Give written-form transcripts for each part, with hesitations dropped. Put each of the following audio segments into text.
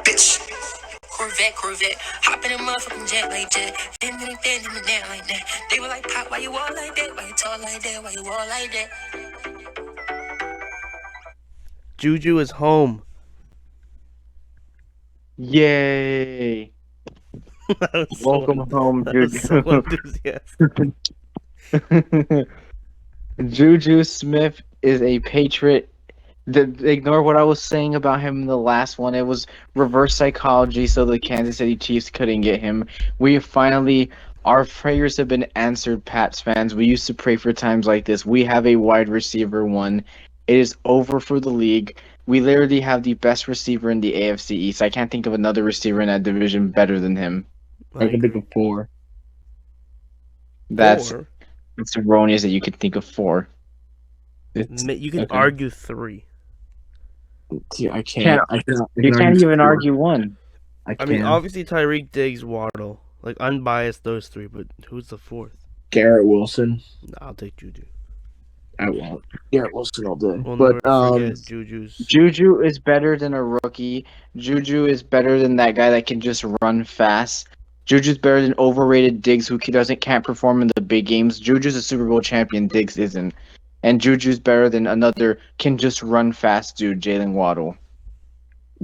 Bitch. Corvette. Hop in a motherfucking jet like jet. Then like that. They were like, Pop, why you all like that? Why you talk like that? Why you all like that? Juju is home. Yay! Welcome home, That was so Juju. enthusiastic. Juju Smith is a Patriot. Ignore what I was saying about him in the last one. It was reverse psychology, so the Kansas City Chiefs couldn't get him. Our prayers have been answered, Pats fans. We used to pray for times like this. We have a wide receiver one. It is over for the league. We literally have the best receiver in the AFC East. I can't think of another receiver in that division better than him. I can think of 4. It's erroneous that you could think of 4. You can argue 3. Yeah, I can't. You can't even argue 1. I mean, obviously Tyreek, Diggs, Waddle, like unbiased those 3. But who's the 4th? Garrett Wilson. I'll take Juju. I won't. Garrett Wilson all day. We'll but never forget Juju's. Juju is better than a rookie. Juju is better than that guy that can just run fast. Juju's better than overrated Diggs who can't perform in the big games. Juju's a Super Bowl champion. Diggs isn't. And Juju's better than another can just run fast dude, Jalen Waddle.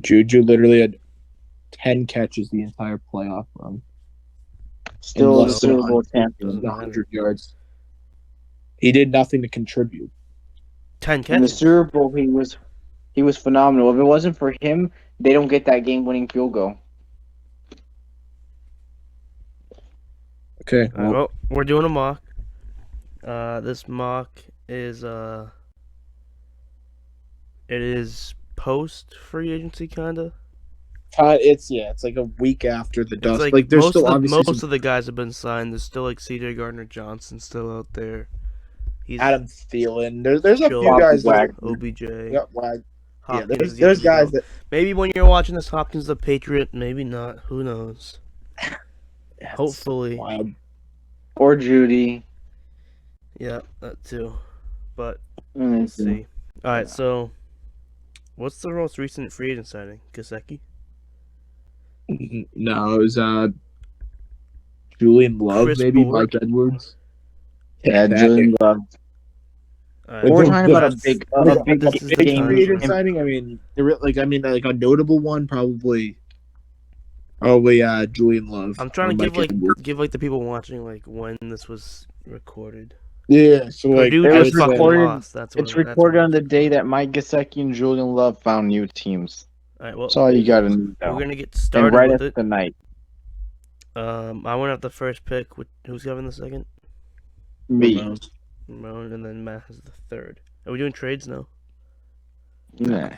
Juju literally had 10 catches the entire playoff run. Still a Super Bowl champion. 100 yards. He did nothing to contribute. 10 catches. In the Super Bowl, he was phenomenal. If it wasn't for him, they don't get that game-winning field goal. Okay. Well, we're doing a mock. This mock is it is post free agency kinda. It's like a week after the dust. Like there's most still of the guys have been signed. There's still like C.J. Gardner-Johnson still out there. Adam Thielen. There's a few guys like OBJ. Yeah, Wag. Hopkins, there's guys that maybe when you're watching this, Hopkins the Patriot, maybe not. Who knows? Hopefully. Wild. Or Judy. Yeah, that too. But let's see. All right, so what's the most recent free agent signing? Gesicki? No, it was Julian Love, Chris maybe Ford. Mike Edwards. Yeah, Julian Love. We're talking about a big game free agent signing. I mean, like a notable one, probably Julian Love. I'm trying to give the people watching like when this was recorded. Yeah, so like it was recorded. It's recorded on the day that Mike Gesicki and Julian Love found new teams. All right, well, that's all you got to know. We're gonna get started right with at the night. I went out the first pick. Who's having the second? Me. Ramon, and then Matt has the third. Are we doing trades now? Nah.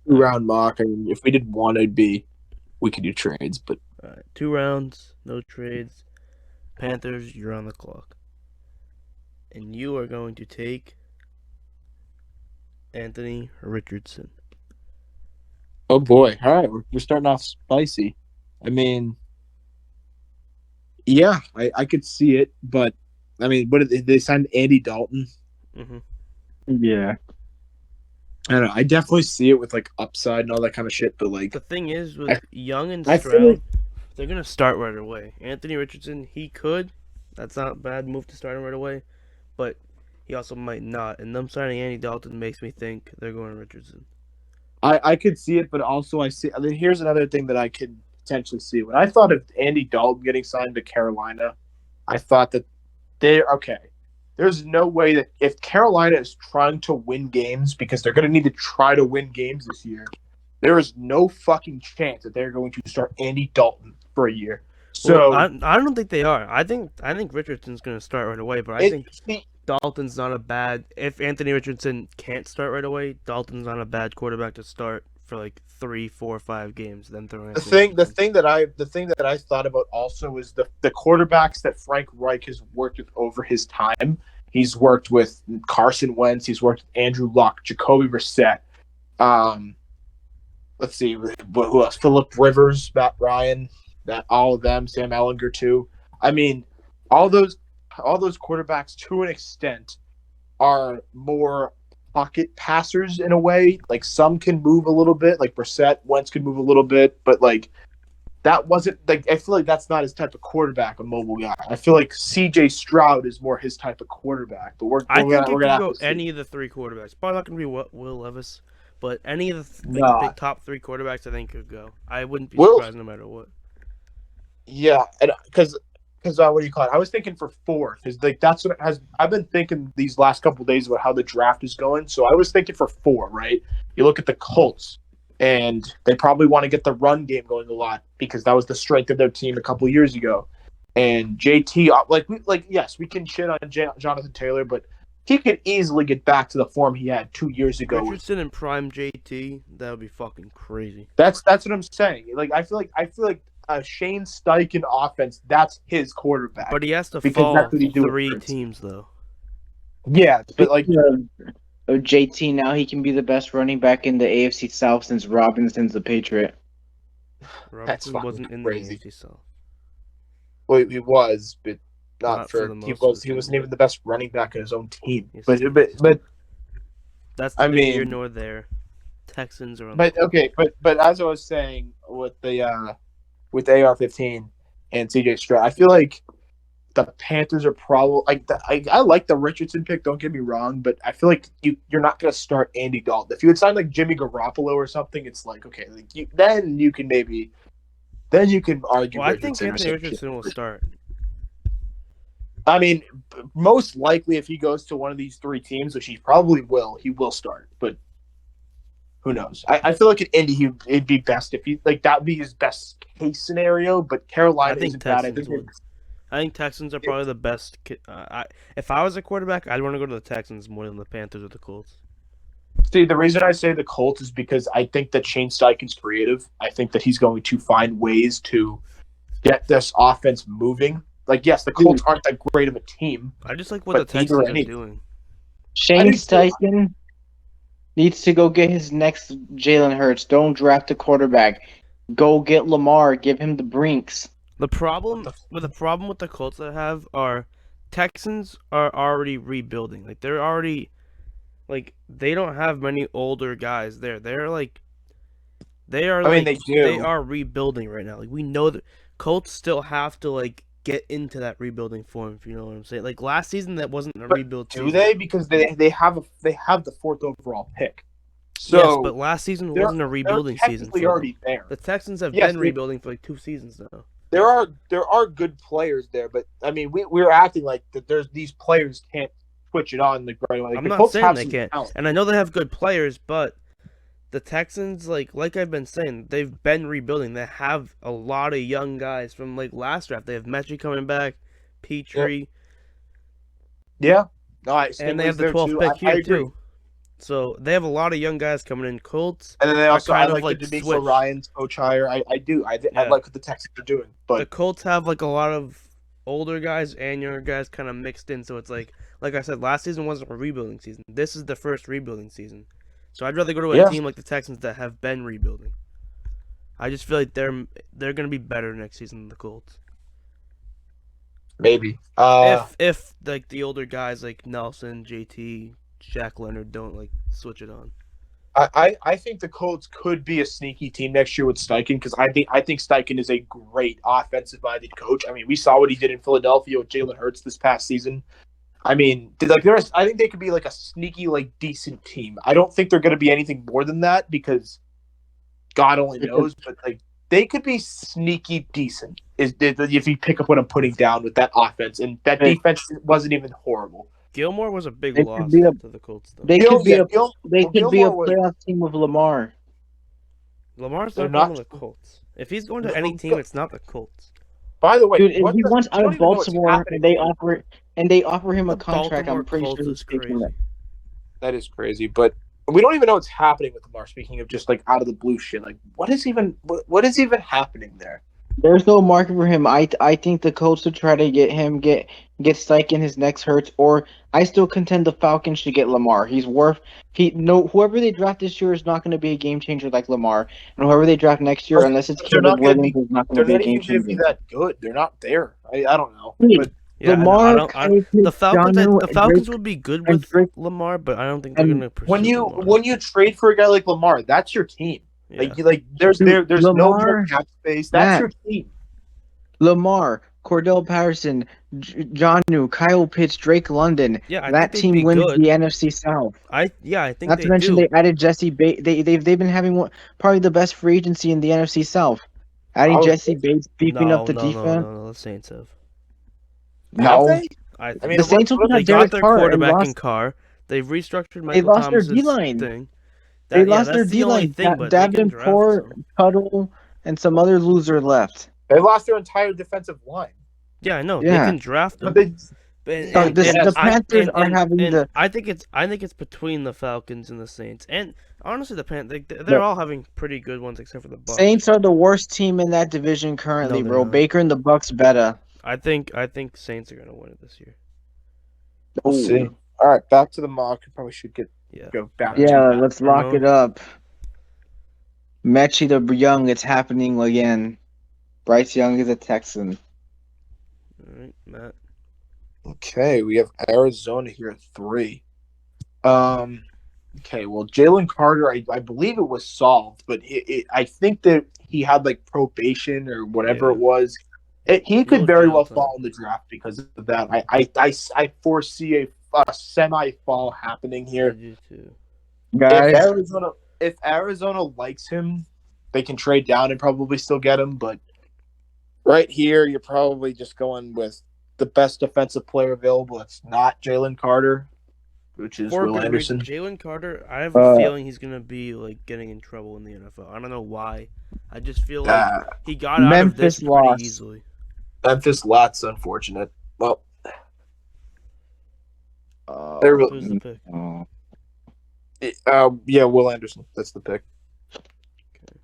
2-round mock. I mean, if we did one, we could do trades, but all right, 2 rounds, no trades. Panthers, you're on the clock, and you are going to take Anthony Richardson. Oh boy! All right, we're starting off spicy. I mean, yeah, I could see it, but I mean, what did they signed Andy Dalton? Mm-hmm. Yeah, I don't know. I definitely see it with like upside and all that kind of shit. But like the thing is, with Young and Stroud, they're gonna start right away. Anthony Richardson, he could. That's not a bad move to start him right away, but he also might not. And them signing Andy Dalton makes me think they're going Richardson. I could see it, but also I see. I mean, here's another thing that I could potentially see. When I thought of Andy Dalton getting signed to Carolina, I thought that there's no way that if Carolina is trying to win games, because they're going to need to try to win games this year, there is no fucking chance that they're going to start Andy Dalton for a year. So I don't think they are. I think Richardson's going to start right away, but I think Dalton's not a bad. If Anthony Richardson can't start right away, Dalton's not a bad quarterback to start for like 3, 4, 5 games. Then throwing the thing that I thought about also is the quarterbacks that Frank Reich has worked with over his time. He's worked with Carson Wentz. He's worked with Andrew Luck, Jacoby Brissett. Let's see, who else? Phillip Rivers, Matt Ryan. That all of them, Sam Ehlinger too. I mean, all those quarterbacks to an extent are more pocket passers in a way. Like some can move a little bit, like Brissett, Wentz could move a little bit, but like that wasn't like I feel like that's not his type of quarterback, a mobile guy. I feel like C.J. Stroud is more his type of quarterback. But I we're think it gonna could have go to see. any of the three quarterbacks. Probably not going to be Will Levis, but any of the Nah. big top three quarterbacks I think could go. I wouldn't be Will- surprised no matter what. Yeah, and because what do you call it? I was thinking for 4 because like that's what I've been thinking these last couple of days about how the draft is going. So I was thinking for 4, right? You look at the Colts, and they probably want to get the run game going a lot because that was the strength of their team a couple of years ago. And JT, yes, we can shit on Jonathan Taylor, but he could easily get back to the form he had 2 years ago. Richardson and prime JT, that would be fucking crazy. That's what I'm saying. Like I feel like a Shane Steichen offense, that's his quarterback. But he has to Because fall that's what he do 3 with teams though. Yeah, but like of JT, now he can be the best running back in the AFC South since Robinson's a Patriot. Robinson fucking wasn't in crazy. the AFC South. well, he was, but Not for for the he most of was the he wasn't team. even the best running back in his own team. Yes, but he but is. but That's I neither here mean- nor there. Texans are on. but okay, but as I was saying with the AR-15 and CJ Stroud, I feel like the Panthers are probably I like the Richardson pick. Don't get me wrong, but I feel like you're not going to start Andy Dalton. If you had signed like Jimmy Garoppolo or something, it's like okay, like then you can argue. Well, I think Richardson or Anthony some Richardson shit. will start. I mean, most likely if he goes to one of these 3 teams, which he probably will, he will start. But who knows? I feel like at Indy, it'd be best if he like that would be his best case scenario. But Carolina I think isn't bad. Texans would. I think Texans are probably the best. If I was a quarterback, I'd want to go to the Texans more than the Panthers or the Colts. See, the reason I say the Colts is because I think that Shane Steichen's creative. I think that he's going to find ways to get this offense moving. Like, yes, the Colts aren't that great of a team. I just like what But the neither Texans are any- doing. Shane do too. Steichen needs to go get his next Jalen Hurts. Don't draft a quarterback. Go get Lamar. Give him the Brinks. The problem What with the Colts that I have are Texans are already rebuilding. Like they're already they don't have many older guys there. They're like they are I mean, like they do. they are rebuilding right now. Like we know that Colts still have to like get into that rebuilding form, if you know what I'm saying. Like last season that wasn't a But rebuild Do season. they? Because they have the 4th overall pick. So yes, but last season they're- wasn't a rebuilding they're season technically for them. already there. The Texans have Yes, been they- rebuilding for like 2 seasons now. There are good players there, but I mean, we're acting like that. There's these players can't switch it on the right away. Like, I'm the not Colts saying have they some can't. talent. And I know they have good players, but the Texans, like I've been saying, they've been rebuilding. They have a lot of young guys from like last draft. They have Mechie coming back, Petrie, Yeah, no, and they have the 12th pick here too. So they have a lot of young guys coming in. Colts, And then they also kind I of, like like, the D'Amico switch. Ryans coach hire. I Yeah. like what the Texans are doing, the but Colts have like a lot of older guys and younger guys kind of mixed in. So it's like I said, last season wasn't a rebuilding season. This is the first rebuilding season. So I'd rather go to a Yeah. team like the Texans that have been rebuilding. I just feel like they're gonna be better next season than the Colts. maybe. If like the older guys like Nelson, JT, Jack Leonard don't like switch it on. I think the Colts could be a sneaky team next year with Steichen because I think Steichen is a great offensive-minded coach. I mean, we saw what he did in Philadelphia with Jalen Hurts this past season. I mean, I think they could be like a sneaky, like decent team. I don't think they're going to be anything more than that because God only knows. But like they could be sneaky decent if you pick up what I'm putting down with that offense, and that defense wasn't even horrible. Gilmore was a big They could loss be a- to the Colts though. They Gil- could be yeah, a Gil- they well, could be a Gilmore was- playoff team with Lamar. Lamar's They're not going not- to the Colts. If he's going to No, any Gil- team, it's not the Colts. By the way, Dude, if what he the- wants you out don't of even know what's Baltimore, happening. and they offer him a The contract, Baltimore I'm pretty Colts sure is he's taking crazy. it. That is crazy, but we don't even know what's happening with Lamar. Speaking of just like out of the blue shit, like what is even happening there? There's no market for him. I think the Colts should try to get him, get Steichen his next Hurts, or I still contend the Falcons should get Lamar. Whoever they draft this year is not going to be a game changer like Lamar, and whoever they draft next year, unless it's They're not Caleb gonna Williams, is not going They're to be a not game even going to be changer. that good. They're not there. I don't know. Wait, But Yeah, I know. Lamar, I don't. Kyle Pitts, Jonnu, The and Drake, Falcons would be good and with Drake, Lamar, but I don't think they're and gonna pursue Lamar. When you trade for a guy like Lamar, that's your team. Yeah. There's Dude, there's no more cap space. That's Matt, your team. Lamar, Cordell Patterson, Jonnu, Kyle Pitts, Drake London. Yeah, I think That they'd team be wins good. the NFC South. I think Not to they mention do. they added Jesse Bates. They've been having probably the best free agency in the NFC South. Adding Jesse Bates, beefing up the defense. No. The Saints have. Have No, they? I I think mean, the Saints only they got got Derek their Carr and quarterback in lost. Carr. They've restructured They Michael lost their D Thomas's line. thing. They lost their That's D the only line. thing, but they can draft Davenport, some. Tuttle, and some other loser left. They lost their entire defensive line. Yeah, I know. They Yeah. can draft them. But The Panthers are having the. I think it's between the Falcons and the Saints, and honestly, the Panthers they're all having pretty good ones except for the Bucs. Saints are the worst team in that division currently, No, they're bro. not. Baker and the Bucks better. I think Saints are gonna win it this year. we'll see. All right, back to the mock. We probably should go back. to Yeah, that. let's lock it up. Mechie the Young, it's happening again. Bryce Young is a Texan. All right, Matt. Okay, we have Arizona here at 3. Okay, well, Jalen Carter, I believe it was solved, but I think that he had like probation or whatever it was. He could very well fall in the draft because of that. I foresee a semi-fall happening here. I do too. Guys, If Arizona likes him, they can trade down and probably still get him. But right here, you're probably just going with the best defensive player available. It's not Jalen Carter, which is Will Anderson. Jalen Carter, I have a feeling he's gonna be like getting in trouble in the NFL. I don't know why. I just feel like he got out of this pretty easily. Memphis lots unfortunate. Well, who's the pick? yeah, Will Anderson. That's the pick. Okay.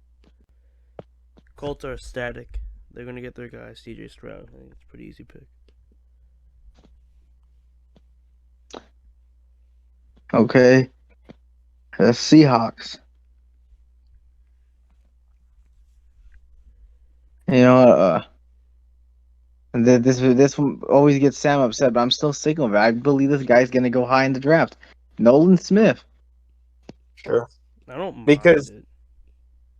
Colts are static. They're gonna get their guy, CJ Stroud. I think it's a pretty easy pick. okay. The Seahawks. You know, this one always gets Sam upset, but I'm still sticking with it. I believe this guy's gonna go high in the draft. Nolan Smith. Sure. I don't because mind it.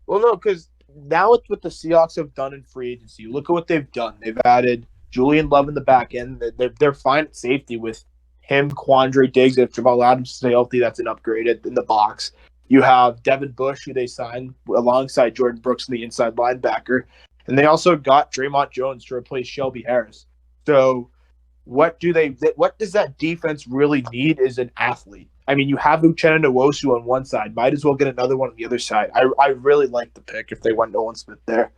Well, no, because now it's what the Seahawks have done in free agency. Look at what they've done. They've added Julian Love in the back end. They're fine at safety with him, Quandre Diggs. If Jamal Adams stays healthy, that's an upgrade in the box. You have Devin Bush, who they signed alongside Jordan Brooks in the inside linebacker. And they also got Draymond Jones to replace Shelby Harris. So what does that defense really need is an athlete. I mean, you have Uchenna Nwosu on one side. Might as well get another one on the other side. I really like the pick if they went Nolan Smith there.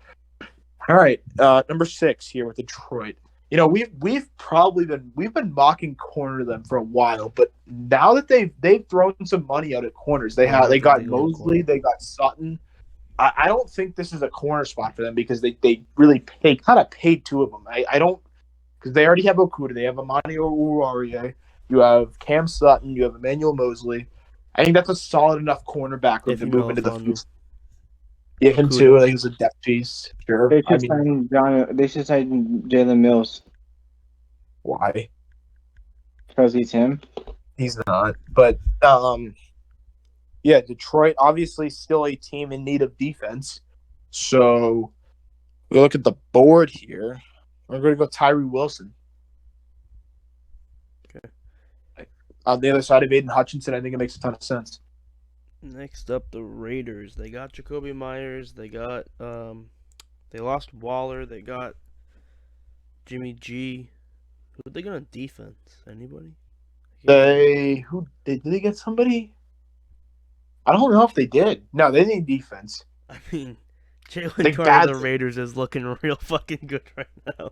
All right, number 6 here with Detroit. You know, we've been mocking corner them for a while, but now that they've thrown some money out at corners, they got Mosley, they got Sutton. I don't think this is a corner spot for them because they really kind of paid 2 of them. I don't, because they already have Okuda, they have Amani Oruwariye, you have Cam Sutton, you have Emmanuel Mosley. I think that's a solid enough cornerback to move into the future. Yeah, him too. I think it's a depth piece. Sure. They should sign Jalen Mills. Why? Because he's him. He's not. But yeah, Detroit obviously still a team in need of defense. So we look at the board here. We're going to go Tyree Wilson. Okay. On the other side of Aiden Hutchinson, I think it makes a ton of sense. Next up, the Raiders. They got Jacoby Myers. They got they lost Waller. They got Jimmy G. Who they got on defense? Anybody? Did they get somebody? I don't know if they did. No, they need defense. I mean, Jalen Carter of the Raiders is looking real fucking good right now.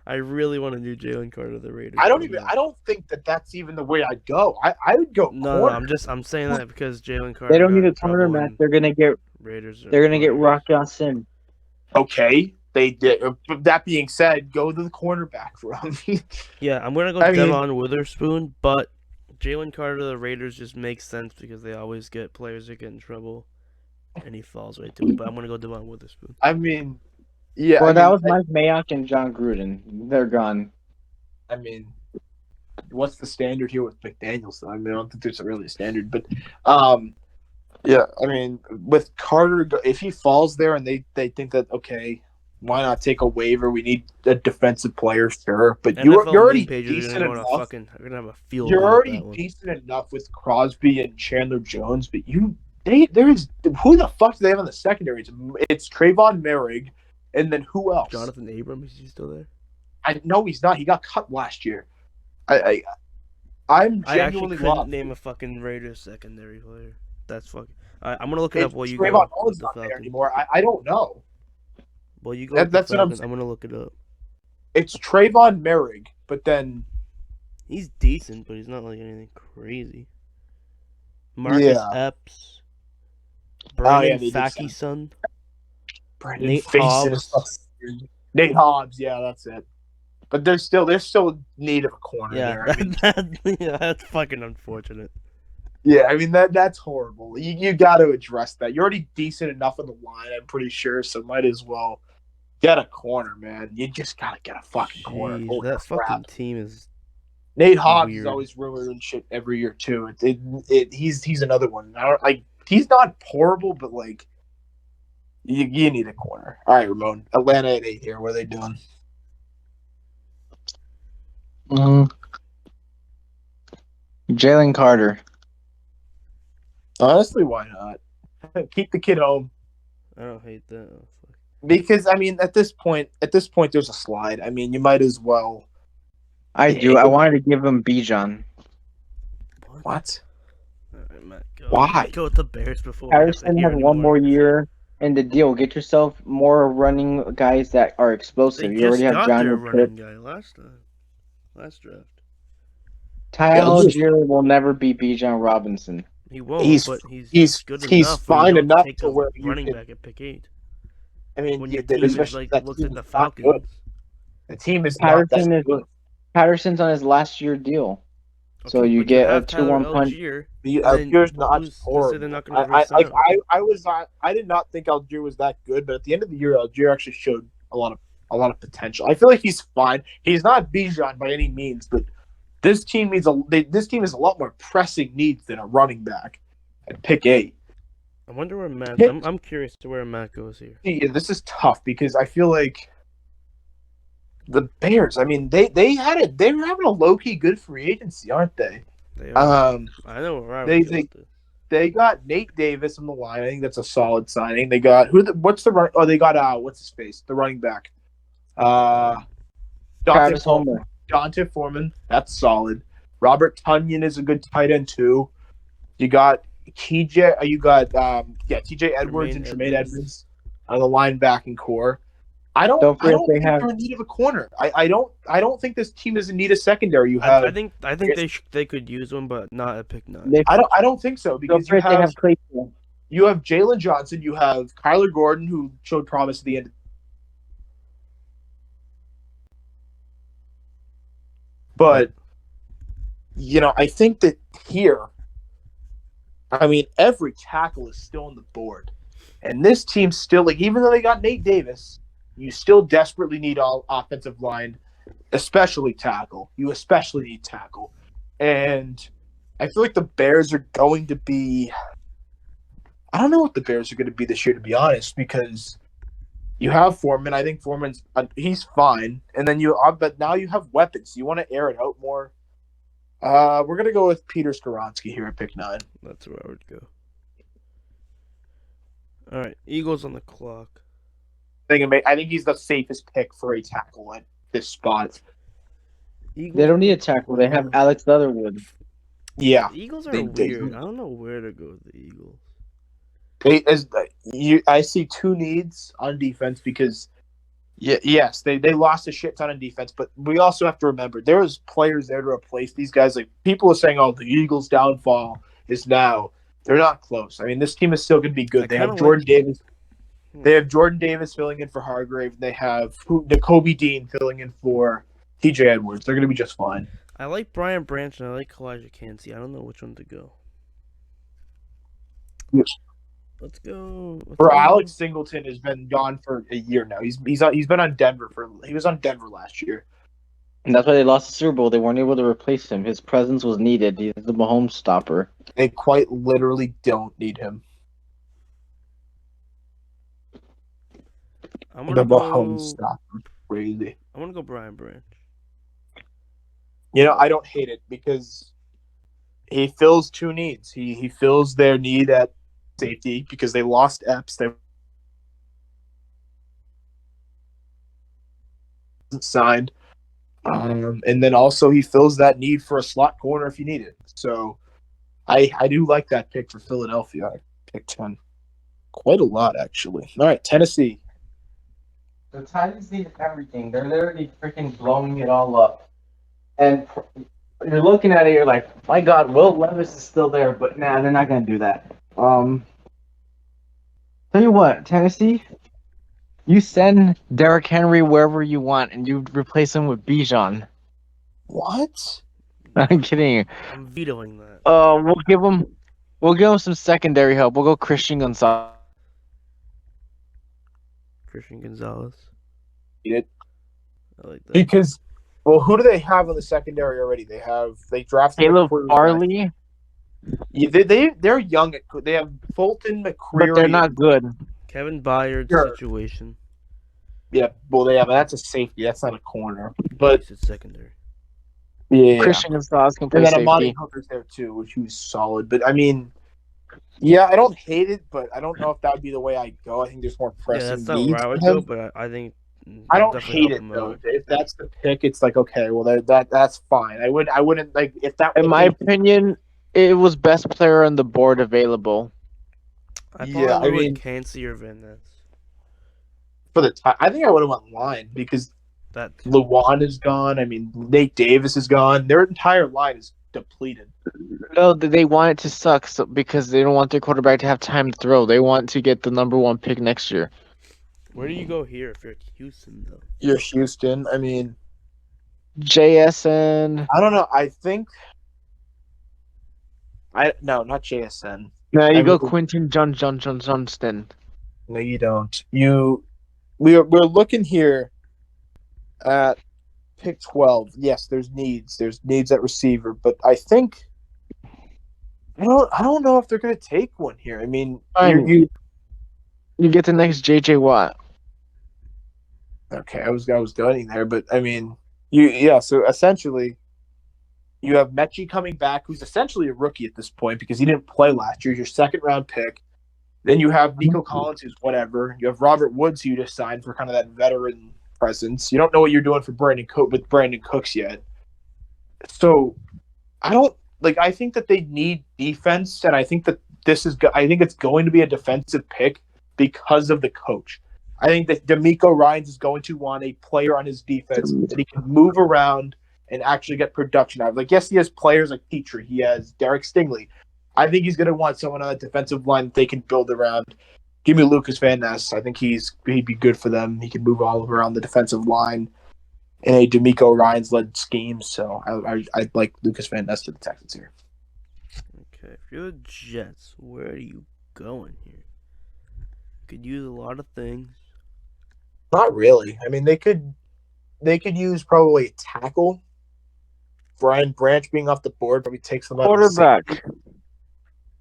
I really want to do Jalen Carter of the Raiders. I don't think that's even the way I'd go. I would go corner. I'm saying that because Jalen Carter. They don't need a corner, Matt. They're gonna get Raiders. They're gonna get Rock Johnson. Okay, they did. That being said, go to the cornerback room. Yeah, I'm gonna go Devon Witherspoon, but Jalen Carter of the Raiders just makes sense because they always get players that get in trouble, and he falls right to it. But I'm gonna go Devon Witherspoon. I mean, yeah. Well, that was Mike Mayock and John Gruden. They're gone. I mean, what's the standard here with McDaniels? Though? I mean, I don't think there's really a standard, but yeah, I mean, with Carter, if he falls there and they think that okay, why not take a waiver? We need a defensive player, sure, but you're NFL meme already pages are decent gonna go on a enough. fucking. They're gonna have a field You're day with that already one. decent enough with Crosby and Chandler Jones, but there is who the fuck do they have in the secondary? It's Trayvon Merrick, and then who else? Jonathan Abram, is he still there? I know he's not. He got cut last year. I'm I actually genuinely couldn't lost. name a fucking Raiders secondary player. That's fucking. I'm gonna look it It's up while you Trayvon go Mullen's with the not there Falcons. anymore. I don't know. Well, you go with That's the what I'm Falcons. saying. I'm gonna look it up. It's Trayvon Merrick, but then He's decent, but he's not like anything crazy. Marcus yeah. Epps, Brandon they did Facky sign son, Brandon Nate Faison is Hobbs. Nate Hobbs, yeah, that's it. But they're still in need of a corner Yeah, there. I mean, that's fucking unfortunate. yeah, I mean that's horrible. You got to address that. You're already decent enough on the line, I'm pretty sure, so might as well get a corner, man. You just gotta get a fucking corner. Jeez, Holy that crap. fucking team is. Nate Hobbs is weird. always rumored and shit every year too. He's another one. I don't like. He's not horrible, but like you need a corner. All right, Ramon. Atlanta at 8 here. What are they doing? Jalen Carter. Honestly, why not? Keep the kid home. I don't hate that. Because I mean, at this point, there's a slide. I mean, you might as well. I do. I wanted to give him Bijan. What? Right, Matt, Why? Go with the Bears before. Harrison has one more year in the deal. Get yourself more running guys that are explosive. They You already just have got John their Pitt. running guy last draft. Ty Algier will never be Bijan Robinson. He won't, but he's good he's enough. fine enough take to a where running you back at pick 8. I mean, When your team is like looks like the Falcons. The team is not that good. Patterson's on his last year deal. Okay, So you get a 2-1 punch. Algier's not horrible. They're not going to I did not think Algier was that good, but at the end of the year, Algier actually showed a lot of potential. I feel like he's fine. He's not Bijan by any means, but this team has a lot more pressing needs than a running back at pick 8. I wonder where Matt. I'm curious to where Matt goes here. Yeah, this is tough because I feel like the Bears. I mean, they're having a low key good free agency, aren't they? They are. I know where I was going with this. They got Nate Davis on the line. I think that's a solid signing. They got what's the run? Oh, they got what's his face? The running back. Travis Homer. Dante Foreman. That's solid. Robert Tonyan is a good tight end too. You got TJ. TJ Edwards and Tremaine Edmonds on the linebacking core. I don't think they're in need of a corner. I don't think this team is in need of secondary. I think they could use one, but not at pick 9. I don't think so because you have Jalen Johnson, you have Kyler Gordon who showed promise at the end. But I think that here, I mean, every tackle is still on the board, and this team still even though they got Nate Davis. You still desperately need all offensive line, especially tackle. You especially need tackle. And I feel like the Bears are going to be – I don't know what the Bears are going to be this year, to be honest, because you have Foreman. I think Foreman's he's fine. And then but now you have weapons. You want to air it out more. We're going to go with Peter Skoronski here at pick 9. That's where I would go. All right, Eagles on the clock. I think he's the safest pick for a tackle at this spot. Eagles they don't need a tackle. They have Alex Leatherwood. Yeah. The Eagles are weird. I don't know where to go with the Eagles. I see two needs on defense because, yes, they lost a shit ton on defense, but we also have to remember there was players there to replace these guys. Like people are saying, "Oh, the Eagles' downfall is now." They're not close. I mean, this team is still going to be good. They have Jordan Davis. They have Jordan Davis filling in for Hargrave. They have Nakobe Dean filling in for TJ Edwards. They're going to be just fine. I like Brian Branch and I like Kalijah Kancey. I don't know which one to go. Yes. Let's go. Alex Singleton has been gone for a year now. He's been on Denver he was on Denver last year. And that's why they lost the Super Bowl. They weren't able to replace him. His presence was needed. He's the Mahomes stopper. They quite literally don't need him. I'm The gonna Mahomes go. stopper. Crazy. I'm gonna go Brian Branch. You know, I don't hate it because he fills two needs. He fills their need at safety because they lost Epps. They wasn't signed. And then also he fills that need for a slot corner if you need it. So I do like that pick for Philadelphia. I picked 10. Quite a lot, actually. All right, Tennessee. The Titans need everything. They're literally freaking blowing it all up. And you're looking at it, you're like, my God, Will Levis is still there, but nah, they're not gonna do that. Tell you what, Tennessee, you send Derrick Henry wherever you want, and you replace him with Bijan. What? I'm kidding. I'm vetoing that. We'll give him some secondary help. We'll go Christian Gonzalez. Christian Gonzalez. It. I like that. Because, well, who do they have in the secondary already? They drafted Caleb McCreary. Farley, Yeah, they're young. They have Fulton, McCreary. but they're not good. Kevin Byard's Sure. situation. Yeah, well, they have. That's a safety. That's not a corner. But He's at secondary. yeah, Christian Gonzalez can play and then safety. Amani Hooker's there too, which was solid. But I mean, yeah, I don't hate it, but I don't know if that would be the way I go. I think there's more Yeah, pressing that's not needs. where I would for him. go, but I think I I'll don't definitely hate help it him though. out. If that's the pick, it's like okay, well that's fine. I wouldn't like if that. In if my they- opinion, it was best player on the board available. I Yeah, probably I would mean- Cansey or Van Ness. for the time, I think I would have went line because That too. Lewan is gone. I mean, Nate Davis is gone. Their entire line is depleted. No, they want it to suck because they don't want their quarterback to have time to throw. They want to get the number one pick next year. Where do you go here if you're at Houston though? You're Houston. I mean, JSN. I don't know. I think no, not JSN. No, you I go mean- Quentin Johnston. No, you don't. We're looking here at pick 12. Yes, there's needs. There's needs at receiver, but I think I don't know if they're going to take one here. I mean, Fine. you You get the next JJ Watt. okay? I was going there, but I mean, yeah. So essentially, you have Mechie coming back, who's essentially a rookie at this point because he didn't play last year. He's your second round pick. Then you have Nico Collins, who's whatever. You have Robert Woods, who you just signed for kind of that veteran presence. You don't know what you're doing for Brandon Cooks yet. So I don't like. I think that they need defense, and I think that I think it's going to be a defensive pick because of the coach. I think that D'Amico Ryans is going to want a player on his defense that he can move around and actually get production out of. Like, yes, he has players like Petrie. He has Derek Stingley. I think he's going to want someone on the defensive line that they can build around. Give me Lucas Van Ness. I think he'd be good for them. He can move all around the defensive line in a D'Amico Ryans-led scheme. So I'd like Lucas Van Ness to the Texans here. Okay, if you're the Jets, where are you going here? Could use a lot of things. Not really. I mean, they could use probably a tackle. Brian Branch being off the board probably takes them out. Quarterback.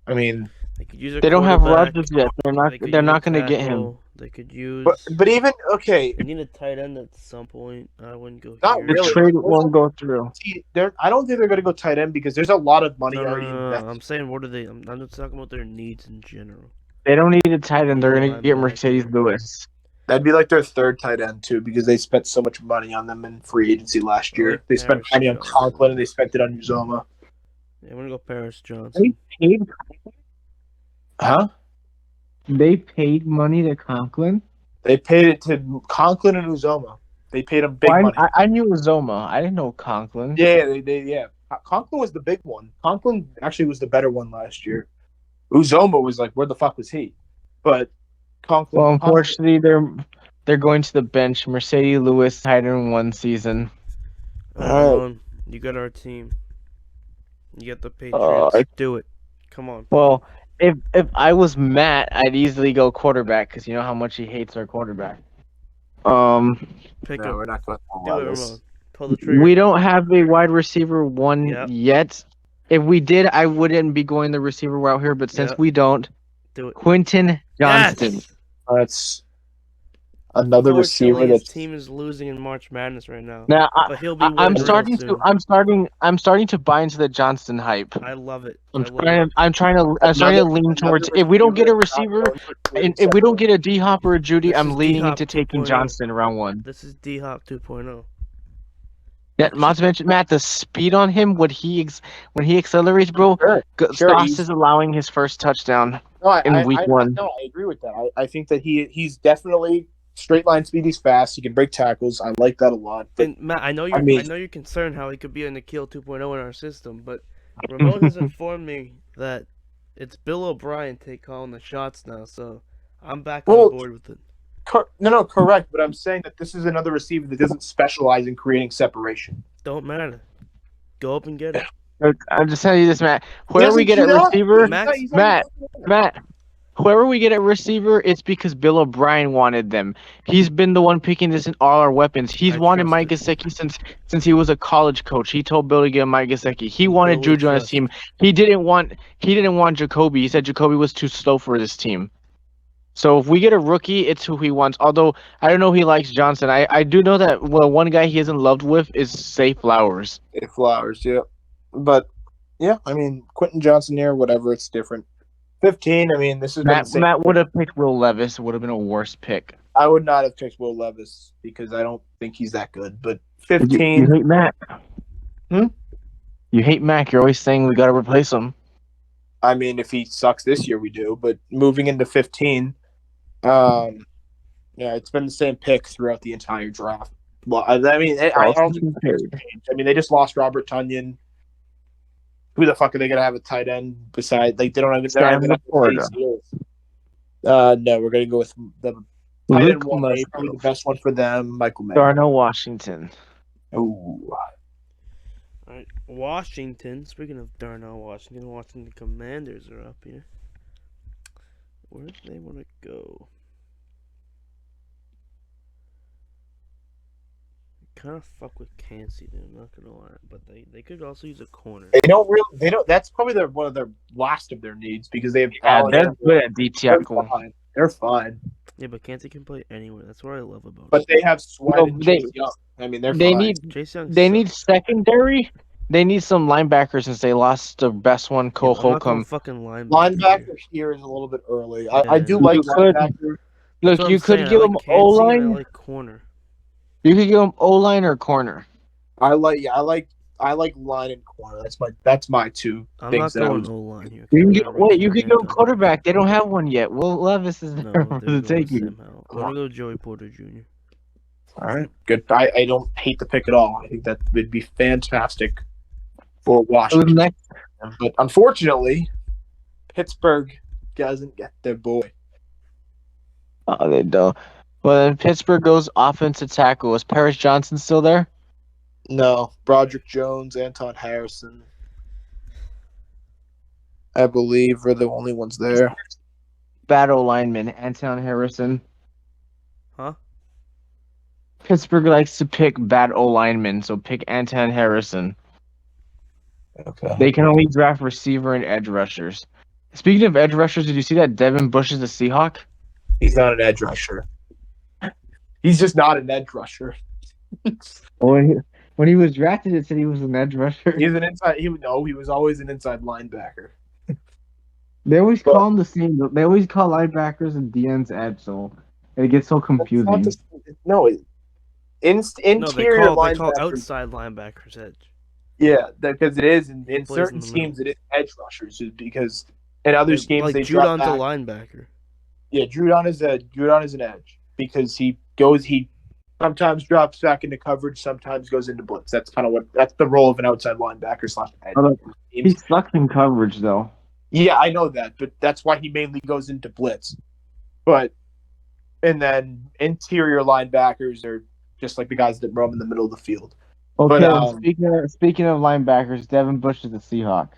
I mean, They could use a They don't have quarterback. Rodgers yet. They could They're use not a going to get him. tackle. They could use. but even okay, They need a tight end at some point. I wouldn't go Not here. The really. trade won't go through. I don't think they're going to go tight end because there's a lot of money No, already invested. I'm saying what are they? I'm just talking about their needs in general. They don't need a tight end. They're going to get Linebacker. Mercedes Lewis. That'd be like their third tight end too, because they spent so much money on them in free agency last year. like They spent Paris money on Johnson. Conklin and they spent it on Uzoma. Yeah, I'm gonna go Paris Johnson. Huh? They paid money to Conklin. They paid it to Conklin and Uzoma. They paid them big money. I knew Uzoma. I didn't know Conklin. Yeah. Conklin was the big one. Conklin actually was the better one last year. Uzoma was like, where the fuck was he? But Conklin. Well, unfortunately, they're going to the bench. Mercedes Lewis tied in one season. Ramon, you got our team. You got the Patriots. Do it. Come on. Well, if I was Matt, I'd easily go quarterback because you know how much he hates our quarterback. Pick No, him. we're not going Do it, to Ramon. Pull the trigger. We don't have a wide receiver one Yep. yet. If we did, I wouldn't be going the receiver route here. But since Yep. we don't, Do it. Quentin Johnston. Yes! That's another receiver Unfortunately, his that's team is losing in March Madness right now. Now But he'll be I'm winning real starting soon. to I'm starting to buy into the Johnston hype. I love it. I'm I love trying it. to I'm starting to lean towards if we don't get a receiver and if we don't get a D Hop or a Judy, This I'm is leaning D-Hop into taking 2.0. Johnston in round 1. This is D-Hop 2.0. Yeah, not to mention Matt, the speed on him when he accelerates, bro. sure. Sauce is allowing his first touchdown in week 1. No, I agree with that. I think that he's definitely straight line speed. He's fast. He can break tackles. I like that a lot. But And Matt, I know I mean- you're concerned how he could be a Nikhil 2.0 in our system, but Ramon has informed me that it's Bill O'Brien calling the shots now, so I'm back Well, on board with it. no, correct. But I'm saying that this is another receiver that doesn't specialize in creating separation. Don't matter. Go up and get it. I'm just telling you this, Matt. Whoever we get at receiver, Matt, whoever we get at receiver, it's because Bill O'Brien wanted them. He's been the one picking this in all our weapons. He's I wanted trust Mike it. Gesicki since he was a college coach. He told Bill to get Mike Gesicki. He wanted Bill we Juju on his trust. team. He didn't want Jacoby. He said Jacoby was too slow for this team. So if we get a rookie, it's who he wants. Although I don't know if he likes Johnson. I do know that one guy he isn't loved with is Say Flowers. Flowers, yeah. But yeah, I mean Quentin Johnson here, whatever. It's different. 15. I mean, this is Matt would have picked Will Levis. It would have been a worse pick. I would not have picked Will Levis because I don't think he's that good. But 15. You hate Matt. Hmm? You hate Mac. You're always saying we got to replace him. I mean, if he sucks this year, we do. But moving into 15, yeah, it's been the same pick throughout the entire draft. Well, I mean, I don't think it's changed. I mean, they just lost Robert Tonyan. Who the fuck are they gonna have a tight end beside? Like they don't have no, we're gonna go with the tight end one, probably the best one for them, Michael Mayer. Darnell Washington. Oh, All right, Washington. Speaking of Darnell Washington Commanders are up here. Where do they want to go? Kind of fuck with Kancey, I'm not gonna lie, but they could also use a corner. they don't. That's probably one of their last of their needs because they have. They're good at D tackle. They're fine. Yeah, but Kancey can play anywhere. That's what I love about But it. they have Sweat and Chase Young. I mean, they're fine. Chase Young They sucks. need secondary. They need some linebackers since they lost the best one, Cole I'm not going Holcomb. fucking linebacker. Linebacker here is a little bit early. I do Yeah. like You could- linebacker. That's Look, what you I'm could saying. give I him like Kancey and O-line. I like corner. You could give him O-line or corner. I like line and corner. That's my two I'm things. not that I going would- O-line here. You can I'm get not Ricky you could Fernando. go quarterback. They don't have one yet. Will Levis is No, there they're to going take you. Sam Howell. I'm gonna go Joey Porter Jr. All right, good. I don't hate the pick at all. I think that would be fantastic for Who's Washington. next? But unfortunately, Pittsburgh doesn't get their boy. Oh, they don't. Well, then Pittsburgh goes offensive tackle. Is Paris Johnson still there? No, Broderick Jones, Anton Harrison, I believe, are the only ones there. Battle lineman, Anton Harrison. Huh? Pittsburgh likes to pick bad O linemen, so pick Anton Harrison. Okay. They can only draft receiver and edge rushers. Speaking of edge rushers, did you see that Devin Bush is a Seahawk? He's not an edge rusher. He's just not an edge rusher. When he was drafted, it said he was an edge rusher. He's an inside. He was always an inside linebacker. They always call him the same. They always call linebackers and DNs edge, so it gets so confusing. No, they Interior call linebacker. outside linebackers edge. Yeah, because it is in plays certain in the schemes it is edge rushers because in other schemes like they drop Judon's a back. linebacker. Yeah, Judon is an edge because he sometimes drops back into coverage, sometimes goes into blitz. That's the role of an outside linebacker / edge. He sucks in coverage, though. Yeah, I know that, but that's why he mainly goes into blitz. And then interior linebackers are just like the guys that roam in the middle of the field. Okay, But, speaking of linebackers, Devin Bush is a Seahawk.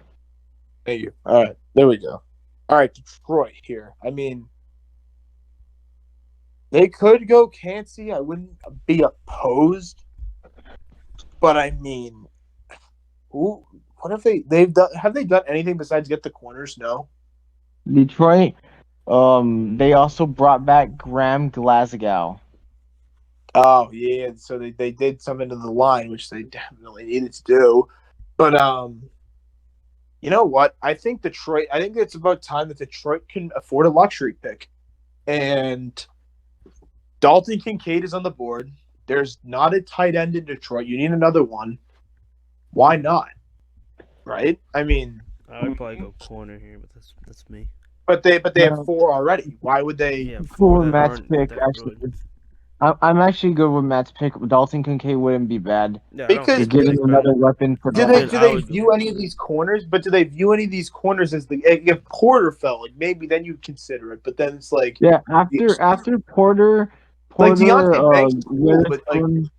Thank you. All right, there we go. All right, Detroit here. I mean, they could go Kancey. I wouldn't be opposed. But I mean, who? What have they've done? Have they done anything besides get the corners? No. Detroit. They also brought back Graham Glasgow. Oh yeah, so they did something to the line, which they definitely needed to do. But you know what? I think Detroit. I think it's about time that Detroit can afford a luxury pick, and Dalton Kincaid is on the board. There's not a tight end in Detroit. You need another one. Why not? Right? I mean, I would probably go corner here, but that's me. but they have No. 4 already. Why would they? Yeah, Cool four with that Matt's aren't pick. that Actually, good. I'm actually good with Matt's pick. Dalton Kincaid wouldn't be bad. Yeah, I don't Because You're think getting he's another bad. weapon for do Dalton. I they would go view any of corner. these corners? But do they view any of these corners as if Porter fell? Like maybe then you consider it. But then it's like Yeah, after Porter, like Deontay Banks is cool, but like Witherspoon.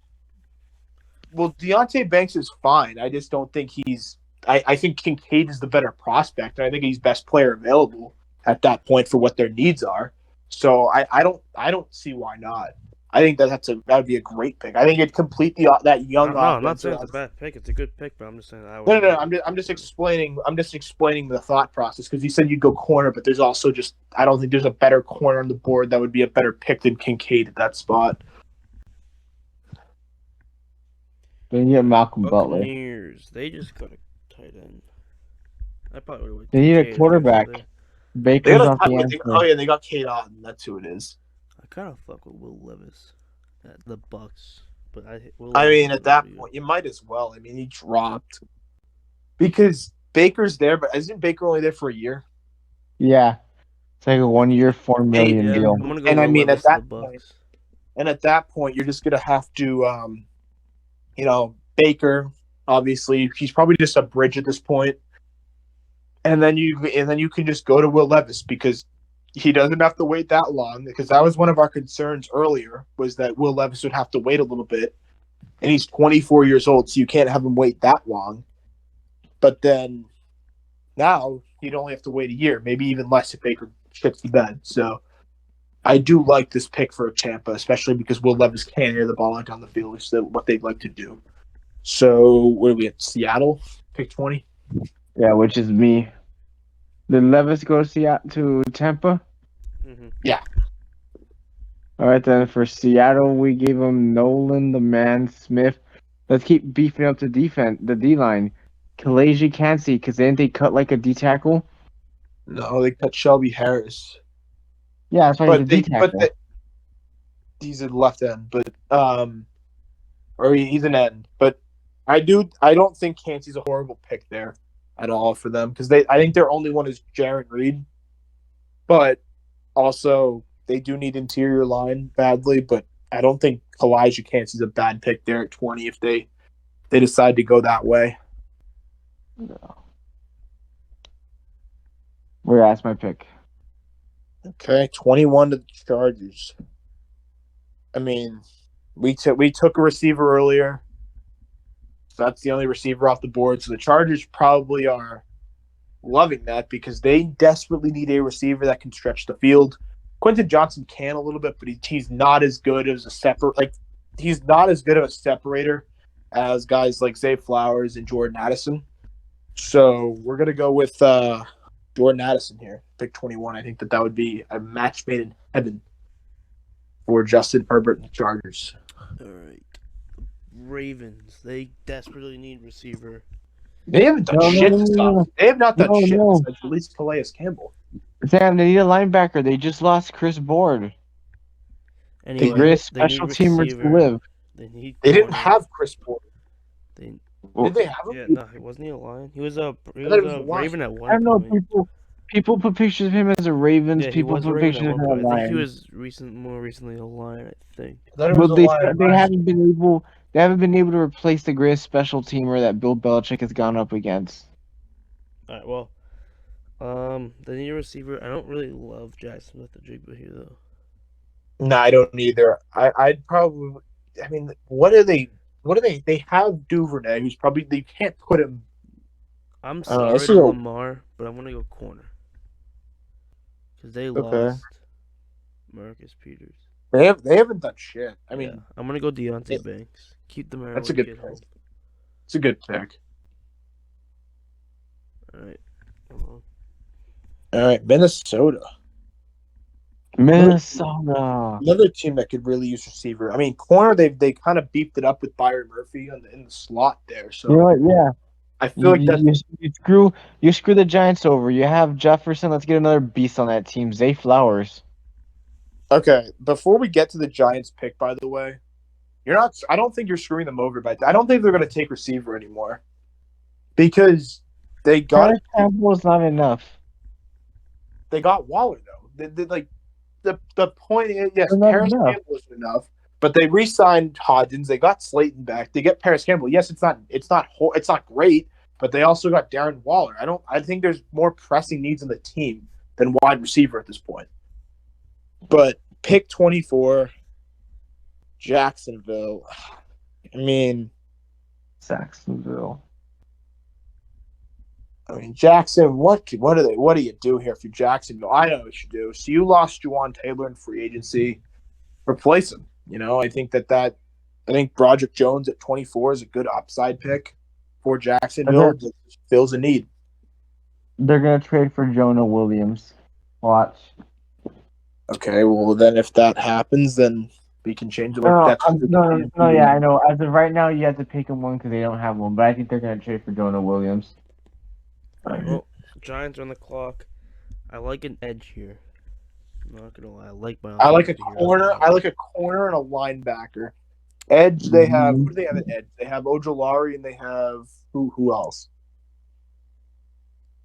Deontay Banks is fine. I just don't think he's. I think Kincaid is the better prospect, and I think he's best player available at that point for what their needs are. So I don't see why not. I think that would be a great pick. I think it'd complete that young No, I'm not offense. saying it's a bad pick. It's a good pick, but I'm just saying I would. No. I'm just explaining. I'm just explaining the thought process because you said you'd go corner, but there's also just I don't think there's a better corner on the board that would be a better pick than Kincaid at that spot. Then you get Malcolm Butler. Buccaneers. They just got a tight end. I probably would. They need a quarterback. They Baker's got not the answer. they got Kate Otten. That's who it is. I kind of fuck with Will Levis at the Bucks, but I mean, at that point, you might as well. I mean, he dropped because Baker's there, but isn't Baker only there for a year? Yeah, it's like a 1 year, $4 million Yeah, deal. I'm gonna go And I Will mean, Levis at to that the point, Bucks. and at that point, you're just gonna have to, Baker. Obviously, he's probably just a bridge at this point. And then you can just go to Will Levis because he doesn't have to wait that long. Because that was one of our concerns earlier was that Will Levis would have to wait a little bit, and he's 24 years old, so you can't have him wait that long. But then now he'd only have to wait a year, maybe even less if Baker shits the bed. So I do like this pick for Tampa, especially because Will Levis can't hear the ball out down the field, which is what they'd like to do. So what are we at? Seattle, pick 20. Yeah, which is me. Did Levis go to Tampa? Mm-hmm. Yeah. All right, then for Seattle, we gave him Nolan the Man Smith. Let's keep beefing up the D-line. Kalaji Kancey, because didn't they cut like a D tackle? No, they cut Shelby Harris. Yeah, that's why he's a D tackle. He's a left end, or he's an end. But I don't think Kancey's a horrible pick there at all for them because I think their only one is Jarrett Reed, but also they do need interior line badly. But I don't think Elijah Kancey's a bad pick there at 20 if they decide to go that way. No. That's my pick. Okay, 21 to the Chargers. I mean, we took a receiver earlier. So that's the only receiver off the board. So the Chargers probably are loving that because they desperately need a receiver that can stretch the field. Quentin Johnson can a little bit, but he's not as good as he's not as good of a separator as guys like Zay Flowers and Jordan Addison. So we're gonna go with Jordan Addison here, pick 21. I think that would be a match made in heaven for Justin Herbert and the Chargers. All right. Ravens. They desperately need receiver. They haven't done shit this time. They have not done shit No. since at least Calais Campbell. Sam, they need a linebacker. They just lost Chris Board. Anyway, The greatest special teamer to live. They didn't have Chris Board. They, Did they have him? yeah, no, wasn't he a Lion? He was a thought he was a Lion. Raven at I one don't know. point. People put pictures of him as a Ravens. Yeah, he people was a put Raven pictures at of one him as point. a I think he Lion. was more recently a Lion, I think. But they haven't been able to replace the greatest special teamer that Bill Belichick has gone up against. All right, well, they need a receiver. I don't really love Jackson with the Jigba here though. No, I don't either. I'd probably. I mean, what are they? They have Duvernay, who's probably they can't put him. I'm I don't know, sorry this to is a- Lamar, but I'm gonna go corner because they lost Marcus Peters. They haven't done shit. I mean, yeah, I'm gonna go Deontay Banks. Keep the marijuana that's a good kid pick. home. It's a good pick. All right. Come on. All right, Minnesota. Minnesota. Another team that could really use receiver. I mean, corner they kind of beefed it up with Byron Murphy in the slot there. So You know what? Yeah. I feel like that's You screw the Giants over. You have Jefferson. Let's get another beast on that team. Zay Flowers. okay. Before we get to the Giants pick, by the way, you're not. I don't think you're screwing them over by that. I don't think they're going to take receiver anymore because they got Paris Campbell is not enough. Waller though. Like the point is, yes, They're not Paris enough. Campbell isn't enough, but they re-signed Hodgins. They got Slayton back. They get Paris Campbell. Yes, it's not great, but they also got Darren Waller. I think there's more pressing needs in the team than wide receiver at this point. But pick 24, Jacksonville. I mean, Jacksonville. Jackson. What do you do here for Jacksonville? I know what you do. So you lost Juwan Taylor in free agency. Replace him. I think I think Broderick Jones at 24 is a good upside pick for Jacksonville. That fills a need. They're gonna trade for Jonah Williams. Watch. Okay, well then if that happens, then we can change it. Yeah, I know. As of right now, you have to pick him one because they don't have one. But I think they're gonna trade for Jonah Williams. Well, Giants are on the clock. I like an edge here. I'm not gonna lie. I like a corner. I like a corner and a linebacker. Edge. They have. Who do they have at edge? They have Ojolari and they have who else?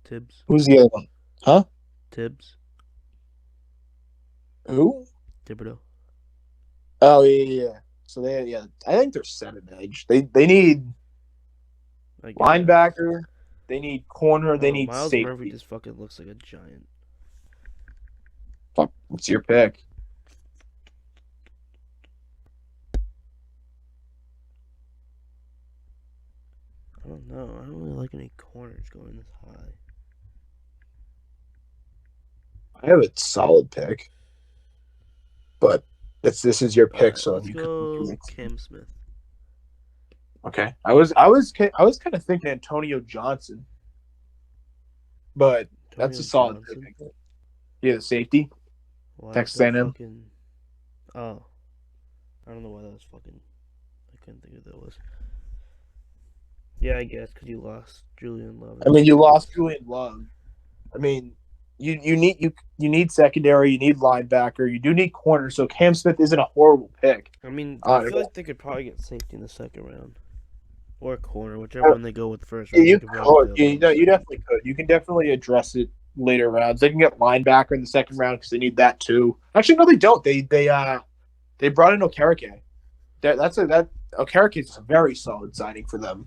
Tibbs. Who's the other one? Huh? Tibbs. Who? Thibodeau. Oh yeah. So I think they're set at edge. They need linebacker. They need corner. They need Miles safety. Murphy just fucking looks like a giant. Fuck, what's your pick? I don't know. I don't really like any corners going this high. I have a solid pick, but this is your pick, so let's go Cam Smith. Okay, I was kind of thinking Antonio Johnson, but that's a solid pick. Yeah, the safety. Texas A&M. Oh, I don't know why that was fucking. I couldn't think of that was. Yeah, I guess because you lost Julian Love. You lost Julian Love. You need secondary. You need linebacker. You do need corner. So Cam Smith isn't a horrible pick. I feel like they could probably get safety in the second round, or corner, whichever one they go with first. You definitely could. You can definitely address it later rounds. They can get linebacker in the second round because they need that too. Actually, no, they don't. They brought in Okereke. Okereke is a very solid signing for them.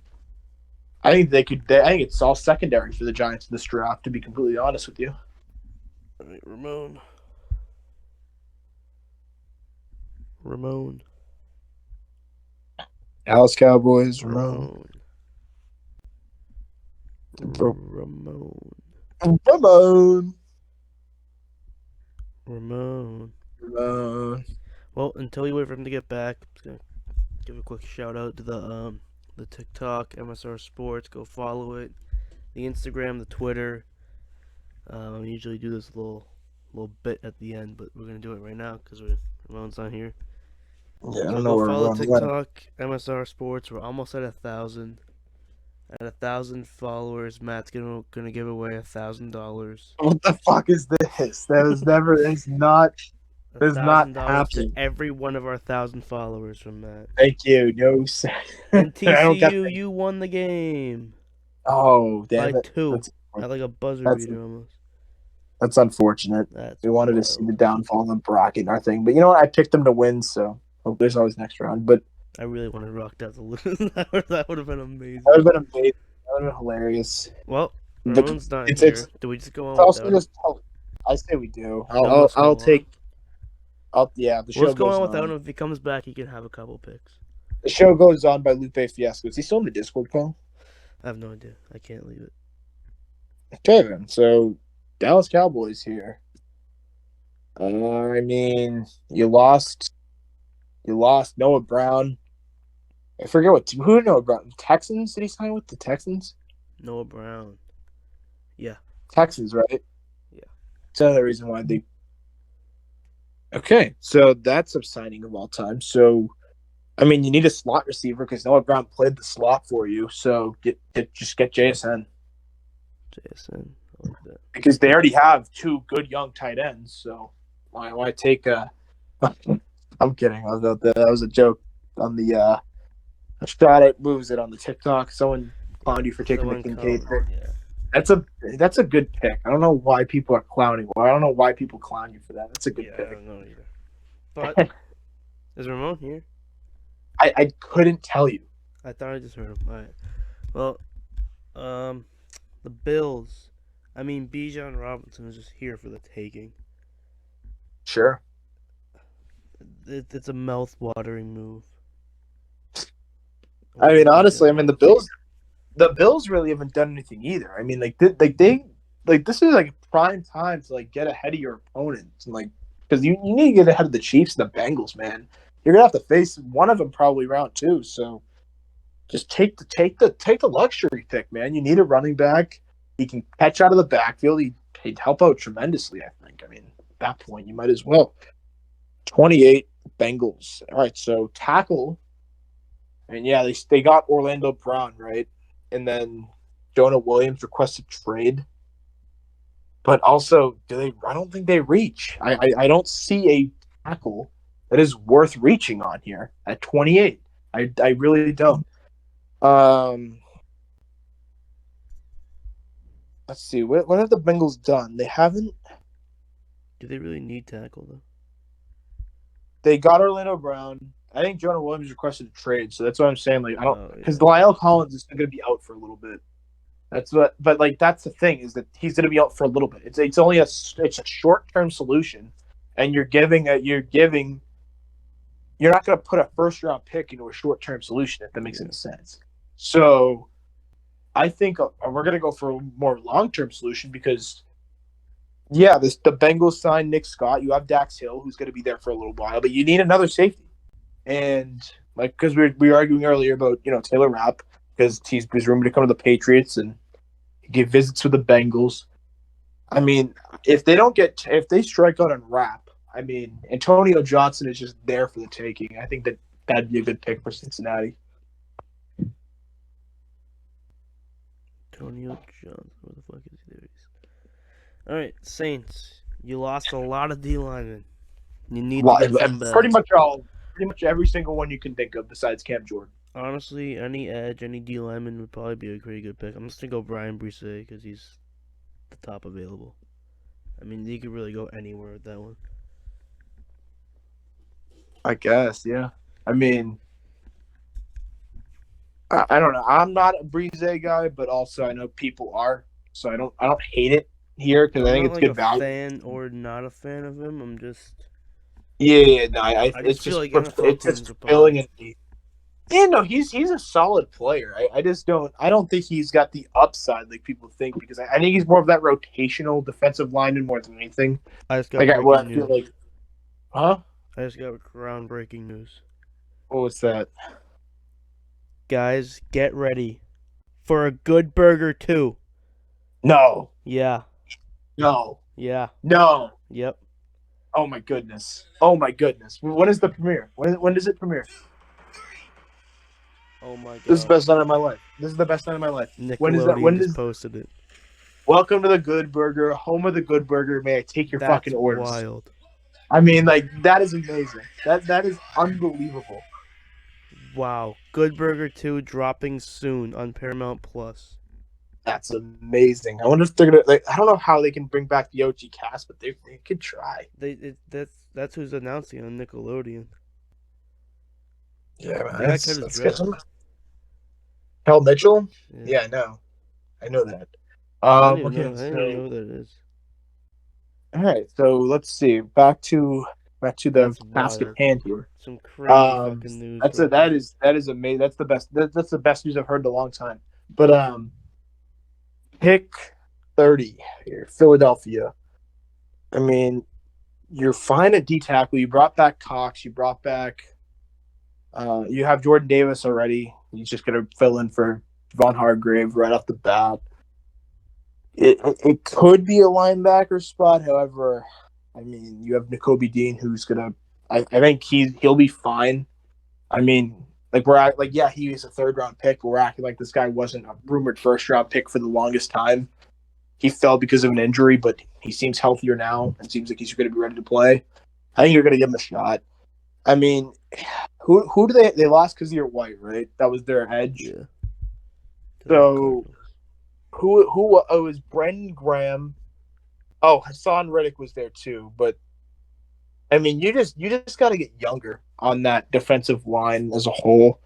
I think I think it's all secondary for the Giants in this draft. To be completely honest with you. All right, Ramon. Dallas Cowboys. Ramon. Well, until you wait for him to get back, I'm just gonna give a quick shout out to the TikTok, MSR Sports. Go follow it. The Instagram, the Twitter. I usually do this little bit at the end, but we're gonna do it right now because Ramon's not here. Yeah, I don't know where follow TikTok, MSR Sports. We're almost at 1,000. At 1,000 followers, Matt's gonna give away $1,000. What the fuck is this? That is never. It's not. Does not happen. To every one of our 1,000 followers from Matt. Thank you. No. And TCU, you won the game. Oh, damn by it. 2. At like a buzzer beater almost. That's unfortunate. We wanted to see the downfall of the bracket and our thing. But you know what? I picked them to win, so hope there's always next round. But I really wanted Rock Out to lose. That would have been amazing. That would have been amazing. That would have been hilarious. Well, Ramon's not here. Do we just go on without him? I say we do. I'll take... the show Let's go on without him. If he comes back, he can have a couple picks. The show goes on by Lupe Fiasco. Is he still in the Discord call? I have no idea. I can't leave it. Okay, then. So, Dallas Cowboys here. You lost Noah Brown. I forget who Noah Brown. Texans? Did he sign with the Texans? Noah Brown. Yeah. Texans, right? Yeah. That's another reason why they. Okay, so that's a signing of all time. So, I mean, you need a slot receiver because Noah Brown played the slot for you. So just get JSN I like that. because they already have two good young tight ends. So why take a? I'm kidding. That was a joke on the shot at moves it on the TikTok. Someone clowned you for taking the Kincaid pick. Yeah. That's a good pick. I don't know why people are clowning. I don't know why people clown you for that. That's a good I pick. don't know either. But is Ramon here? I couldn't tell you. I thought I just heard him. All right. Well, the Bills. I mean, Bijan Robinson is just here for the taking. Sure. It's a mouth-watering move. I mean, honestly, the Bills really haven't done anything either. I mean, this is like prime time to like get ahead of your opponents and like because you need to get ahead of the Chiefs and the Bengals, man. You're gonna have to face one of them probably round 2. So just take the luxury pick, man. You need a running back. He can catch out of the backfield. He'd help out tremendously. I think. I mean, at that point, you might as well. 28 Bengals. All right, so tackle. And yeah, they got Orlando Brown, right? And then Jonah Williams requested trade. But also, I don't think they reach. I don't see a tackle that is worth reaching on here at 28. I really don't. Let's see. What have the Bengals done? They haven't. Do they really need tackle though? They got Orlando Brown. I think Jonah Williams requested a trade, so that's what I'm saying. Like, I don't because yeah. Lyle Collins is going to be out for a little bit. But that's the thing is that he's going to be out for a little bit. It's only a short term solution, and you're not going to put a first round pick into a short term solution if that makes any sense. So, I think we're going to go for a more long term solution because. Yeah, the Bengals signed Nick Scott. You have Dax Hill, who's going to be there for a little while, but you need another safety. And like because we were arguing earlier about Taylor Rapp because he's rumored to come to the Patriots and give visits with the Bengals. I mean, if they strike out on Rapp, I mean Antonio Johnson is just there for the taking. I think that'd be a good pick for Cincinnati. Antonio Johnson, where the fuck is he? There he is. All right, Saints. You lost a lot of D linemen. You need to get some back. Pretty much every single one you can think of besides Cam Jordan. Honestly, any edge, any D lineman would probably be a pretty good pick. I'm just gonna go Brian Brisset because he's the top available. I mean, you could really go anywhere with that one. I guess, yeah. I mean, I don't know. I'm not a Brisset guy, but also I know people are, so I don't hate it here because I think it's good value. Fan or not a fan of him, I'm just. Yeah, no, I feel like it's just filling in. Yeah, no, he's a solid player. I don't think he's got the upside like people think because I think he's more of that rotational defensive lineman more than anything. I just got feel like, huh? I just got groundbreaking news. What's that? Guys, get ready for a good burger too. No. Yeah. No. Yeah. No. Yep. Oh my goodness. When is the premiere? When does it premiere? Oh my god. This is the best night of my life. Nickelodeon When just posted it. Welcome to the Good Burger, home of the Good Burger. May I take your fucking orders? That's wild. I mean, like, that is amazing. That is unbelievable. Wow. Good Burger 2 dropping soon on Paramount Plus. That's amazing. I wonder if they're gonna. I don't know how they can bring back the OG cast, but they could try. That's who's announcing on Nickelodeon. Yeah, man. That's good. Kel Mitchell. Yeah, I know. I know that. I don't even know who that is. All right, so let's see. Back to the task at hand here. Some crazy fucking news. That is amazing. That's the best. That's the best news I've heard in a long time. But pick 30 here, Philadelphia. I mean, you're fine at D tackle. You brought back Cox. You brought back You have Jordan Davis already. He's just going to fill in for Von Hargrave right off the bat. It could be a linebacker spot. However, I mean, you have Nakobe Dean, who's going to – I think he'll be fine. I mean, yeah, he was a third-round pick, but we're acting like this guy wasn't a rumored first-round pick for the longest time. He fell because of an injury, but he seems healthier now and seems like he's going to be ready to play. I think you're going to give him a shot. I mean, who do they lost because you're white, right? That was their edge. Yeah. So who it was Brendan Graham. Oh, Hassan Reddick was there too, but I mean, you just got to get younger on that defensive line as a whole.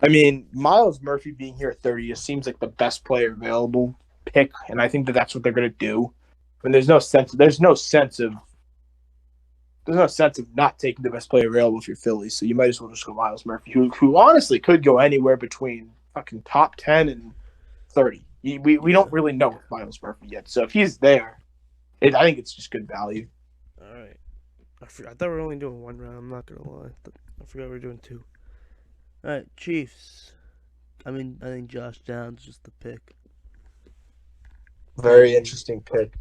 I mean, Miles Murphy being here at 30 just seems like the best player available pick, and I think that's what they're going to do. I mean, there's no sense of not taking the best player available if you're Philly. So you might as well just go Miles Murphy, who honestly could go anywhere between fucking top 10 and 30. We don't really know with Miles Murphy yet. So if he's there, I think it's just good value. All right. I thought we were only doing one round. I'm not gonna lie. I forgot we were doing two. All right, Chiefs. I think Josh Downs is just the pick. Very interesting pick.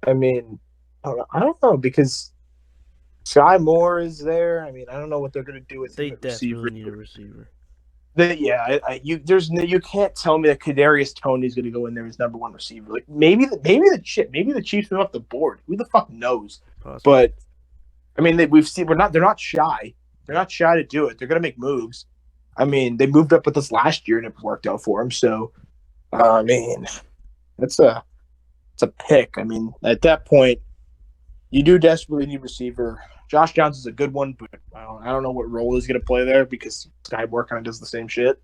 I mean, I don't know because Sky Moore is there. I mean, I don't know what they're going to do with They him at definitely need a receiver. You can't tell me that Kadarius Toney is going to go in there as number one receiver. Like maybe the Chiefs move off the board. Who the fuck knows? Possibly. But I mean, they're not shy. They're not shy to do it. They're going to make moves. I mean, they moved up with us last year and it worked out for them. So, I mean, it's a pick. I mean, at that point, you do desperately need receiver. Josh Downs is a good one, but I don't know what role he's going to play there because Sky Moore kind of does the same shit.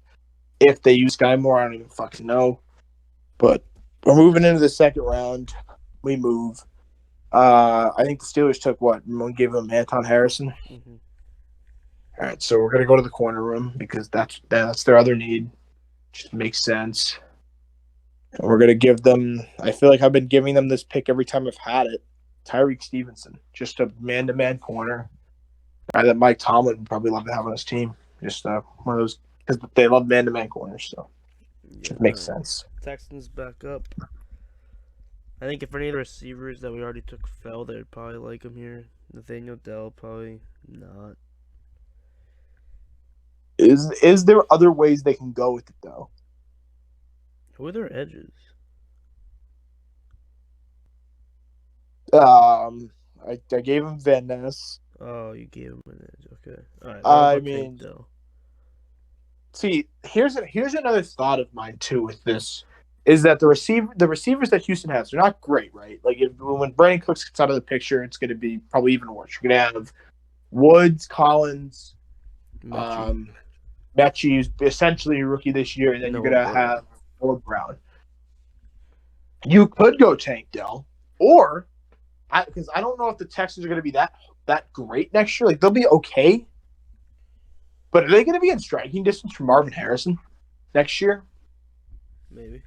If they use Sky Moore, I don't even fucking know. But we're moving into the second round. We move. I think the Steelers took what? We gave them Anton Harrison. Mm-hmm. All right, so we're going to go to the corner room because that's their other need. Just makes sense. And we're going to give them – I feel like I've been giving them this pick every time I've had it. Tyreek Stevenson, just a man-to-man corner. Guy that Mike Tomlin would probably love to have on his team. Just one of those – because they love man-to-man corners, so it makes sense. Texans back up. I think if any of the receivers that we already took fell, they'd probably like him here. Nathaniel Dell, probably not. Is there other ways they can go with it, though? Who are their edges? I gave him Van Ness. Oh, you gave him an edge. Okay. All right. I mean, see, here's another thought of mine too with this is that the receivers that Houston has, they're not great, right? Like when Brandon Cooks gets out of the picture, it's going to be probably even worse. You're going to have Woods, Collins, Mechie is essentially a rookie this year, and then you're going to have Noah Brown. You could go Tank Dell, or because I don't know if the Texans are going to be that great next year. Like they'll be okay, but are they going to be in striking distance from Marvin Harrison next year? Maybe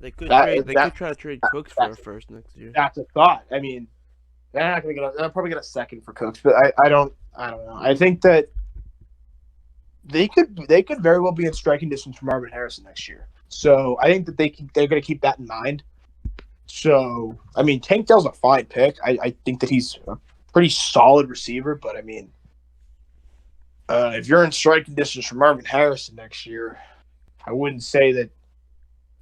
they could. Could try to trade Cooks for a first next year. That's a thought. I mean, they're not going to get. They'll probably get a second for Cooks, but I don't know. I think that they could very well be in striking distance from Marvin Harrison next year. So I think that they're going to keep that in mind. So I mean, Tank Dell's a fine pick. I think that he's a pretty solid receiver, but I mean, if you're in striking distance from Marvin Harrison next year, I wouldn't say that.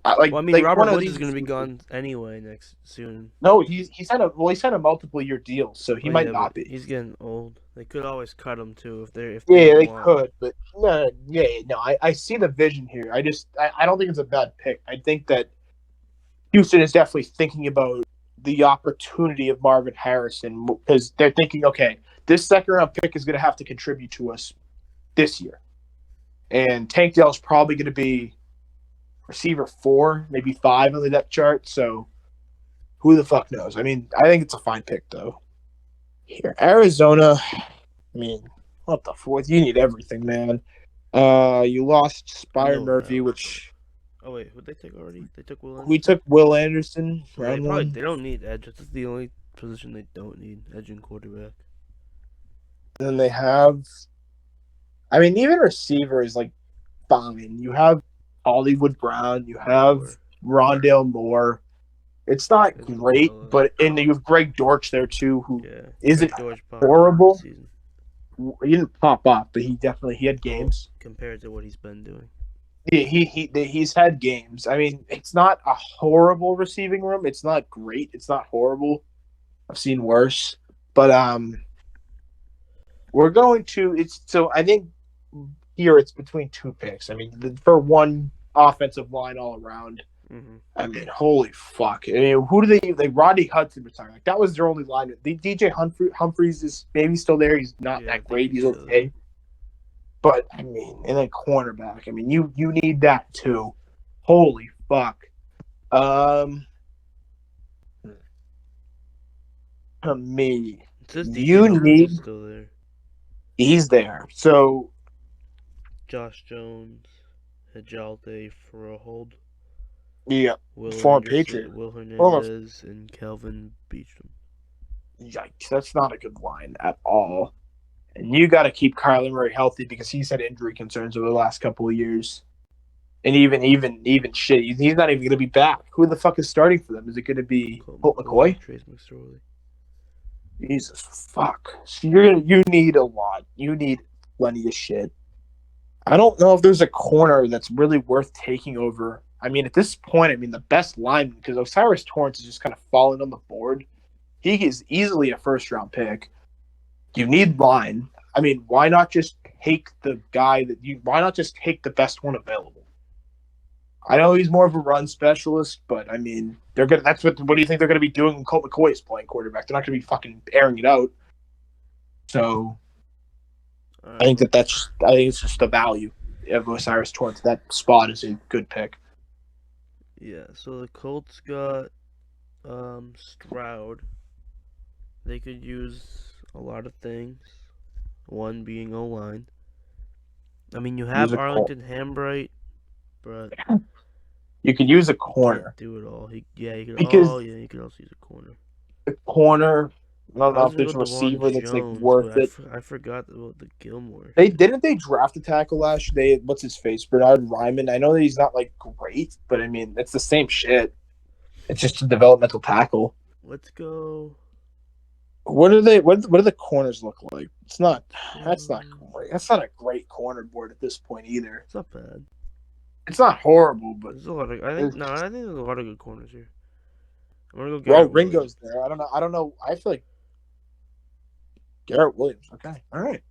Robert Woods is going to be gone anyway soon. No, he signed a multiple-year deal, so he might not be. He's getting old. They could always cut him too if they could, but no, I see the vision here. I don't think it's a bad pick. I think that Houston is definitely thinking about the opportunity of Marvin Harrison because they're thinking, okay, this second-round pick is going to have to contribute to us this year, and Tank Dell is probably going to be receiver 4, maybe 5 on the depth chart. So who the fuck knows? I mean, I think it's a fine pick though. Here, Arizona. I mean, what the fourth? You need everything, man. You lost Spire Murphy, which. Oh wait, who'd they take already? They took Will Anderson. We took Will Anderson. They don't need edge. That's the only position they don't need, edge and quarterback. Then they have. I mean, even receiver is like fine. You have Hollywood Brown, you have Rondale Moore. It's not great, but and you have Greg Dortch there too, who isn't horrible. He didn't pop off, but he had games compared to what he's been doing. Yeah, he's had games. I mean, it's not a horrible receiving room. It's not great. It's not horrible. I've seen worse, but we're going to. It's so I think here it's between two picks. I mean, for one offensive line all around. Mm-hmm. I mean, holy fuck! I mean, who do they like? Rodney Hudson retired. Like that was their only line. DJ Humphries is maybe still there. He's not that great. He's okay. But I mean, and then cornerback. I mean, you need that too. Holy fuck. To me, you need. Still there. He's there. So, Josh Jones, Hajalte for a hold. Yeah, former Patriot. Will Hernandez and Calvin Beecham. Yikes, that's not a good line at all. And you got to keep Kyler Murray healthy because he's had injury concerns over the last couple of years. And even shit, he's not even going to be back. Who the fuck is starting for them? Is it going to be Colt McCoy? Trace McSorley. Jesus fuck. So you need a lot. You need plenty of shit. I don't know if there's a corner that's really worth taking over. I mean, at this point, I mean, the best lineman, because Osiris Torrance is just kind of falling on the board. He is easily a first-round pick. You need line. I mean, why not just take the why not just take the best one available? I know he's more of a run specialist, but I mean, what do you think they're gonna be doing when Colt McCoy is playing quarterback? They're not gonna be fucking airing it out. So I think it's just the value of Osiris Torrance. That spot is a good pick. Yeah, so the Colts got Stroud. They could use a lot of things. One being O-line. I mean, you have Arlington Hambright, but you could use a corner. Do it all. You could also use a corner. A corner. I don't know if there's a receiver that's like worth it. I forgot about the Gilmore. Didn't they draft a tackle last year? What's his face? Bernard Ryman. I know that he's not like great, but I mean it's the same shit. It's just a developmental tackle. Let's go. What are they? What do the corners look like? That's not great. That's not a great corner board at this point either. It's not bad. It's not horrible, but there's a lot of. I think there's a lot of good corners here. I'm gonna go. Garrett Ringo's there. I don't know. I feel like Garrett Williams. Okay, all right.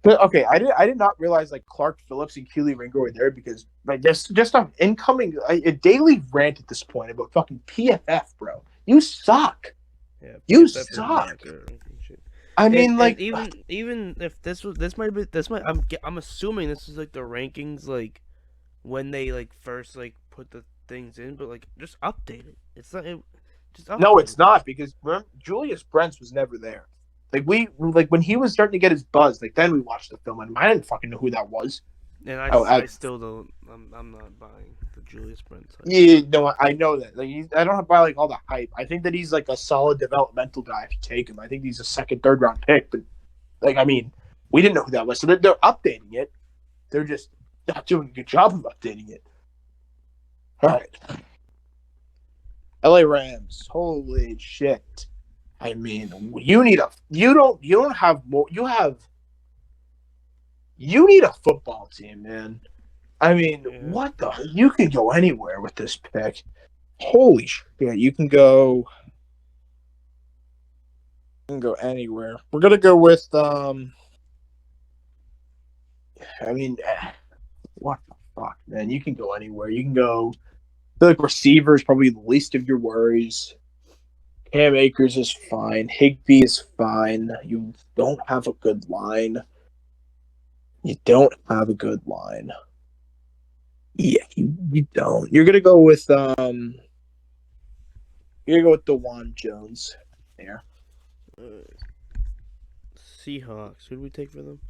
But okay, I did not realize like Clark Phillips and Keely Ringo were there because like just on incoming a daily rant at this point about fucking PFF, bro. You suck. Yeah, you suck. I mean, like even if I'm assuming this is like the rankings like when they like first like put the things in, but like just update it. It's not. No, it's not because remember, Julius Brents was never there. Like when he was starting to get his buzz, like then we watched the film and I didn't fucking know who that was. And I still don't. I'm not buying the Julius Brents. Yeah, no, I know that. Like I don't buy like all the hype. I think that he's like a solid developmental guy if you take him. I think he's a second, third round pick. But like, I mean, we didn't know who that was, so they're updating it. They're just not doing a good job of updating it. All right. LA Rams. Holy shit. I mean, you need you need a football team, man. I mean, what the? You can go anywhere with this pick. Holy shit. You can go anywhere. We're going to go with I mean, what the fuck, man? You can go anywhere. You can go I feel like receiver is probably the least of your worries. Cam Akers is fine. Higbee is fine. You don't have a good line. Yeah, you don't. You're gonna go with DeJuan Jones. There. Seahawks. Who did we take for them?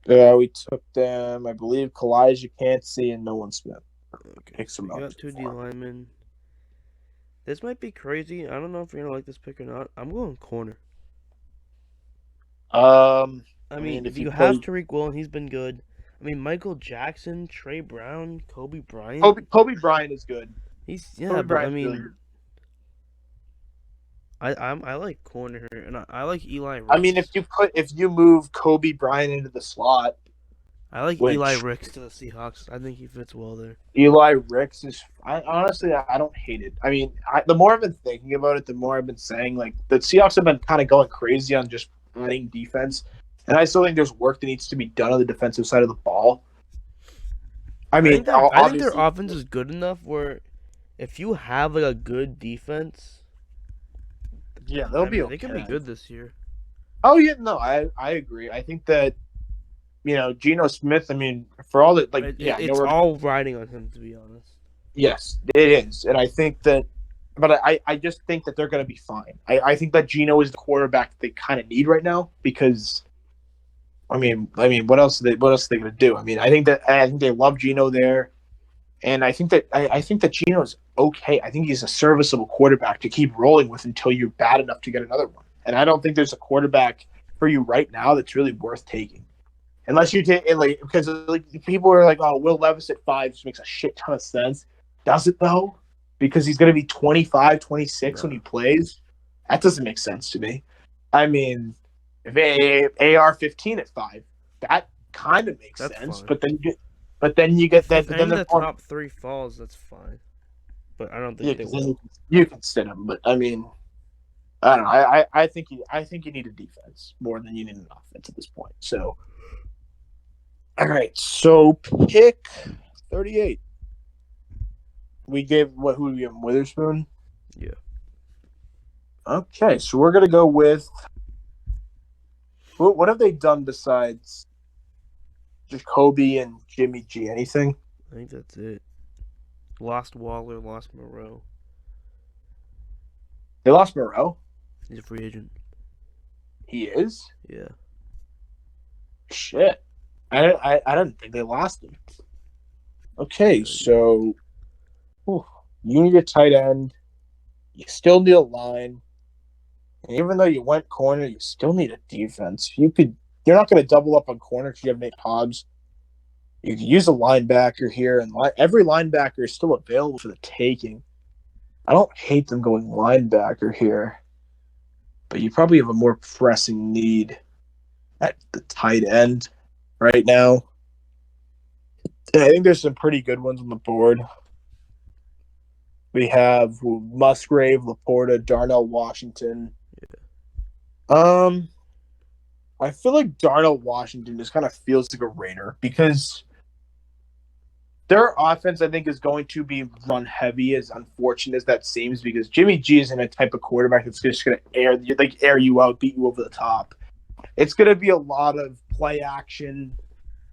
We took them. I believe Kalijah Kancey and Nolan Smith. Okay. We got 2 D linemen. This might be crazy. I don't know if you're gonna like this pick or not. I'm going corner. I I mean, mean, if you you have play Tariq Woolen, he's been good. I mean, Michael Jackson, Trey Brown, Kobe Bryant. Kobe Bryant is good. Yeah, Kobe but I Bryant's really mean, good. I like corner and I like Eli I mean, Ricks. if you move Kobe Bryant into the slot, I like Eli which Ricks to the Seahawks. I think he fits well there. Eli Ricks is, I don't hate it. I mean, the more I've been thinking about it, the more I've been saying like the Seahawks have been kind of going crazy on just adding defense, and I still think there's work that needs to be done on the defensive side of the ball. I mean, I think their obviously, offense is good enough where if you have like a good defense, yeah, they'll I be mean, okay. they can be good this year. Oh yeah, no, I agree. I think that Geno Smith. I mean, for all that, It's all riding on him, to be honest. yes, it is, and I think that, but I just think that they're going to be fine. I think that Geno is the quarterback that they kind of need right now because, I mean, what else are they going to do? I mean, I think they love Geno there, and I think that Geno is okay. I think he's a serviceable quarterback to keep rolling with until you're bad enough to get another one. And I don't think there's a quarterback for you right now that's really worth taking. Unless you take it, like, because like people are like, oh, Will Levis at 5 just makes a shit ton of sense. Does it though? Because he's going to be 25, 26 when he plays. That doesn't make sense to me. I mean, if AR-15 at 5, that kind of makes sense. Fine. But then you get that. If But any then of the top 3 falls, that's fine. But I don't think they will. You can sit him. But I mean, I don't know. I think you need a defense more than you need an offense at this point. So. All right, so pick 38. We gave who did we give him? Witherspoon? Yeah. Okay, so we're gonna go with what have they done besides Jacoby and Jimmy G? Anything? I think that's it. Lost Waller, lost Moreau. They lost Moreau? He's a free agent. He is? Yeah. Shit. I didn't think they lost him. Okay, so you need a tight end. You still need a line. And even though you went corner, you still need a defense. You're not going to double up on corner because you have Nate Hobbs. You can use a linebacker here, and every linebacker is still available for the taking. I don't hate them going linebacker here, but you probably have a more pressing need at the tight end right now. And I think there's some pretty good ones on the board. We have Musgrave, Laporta, Darnell Washington. Yeah. I feel like Darnell Washington just kind of feels like a Raider because their offense, I think, is going to be run heavy, as unfortunate as that seems, because Jimmy G isn't a type of quarterback that's just going to air you out, beat you over the top. It's going to be a lot of play action,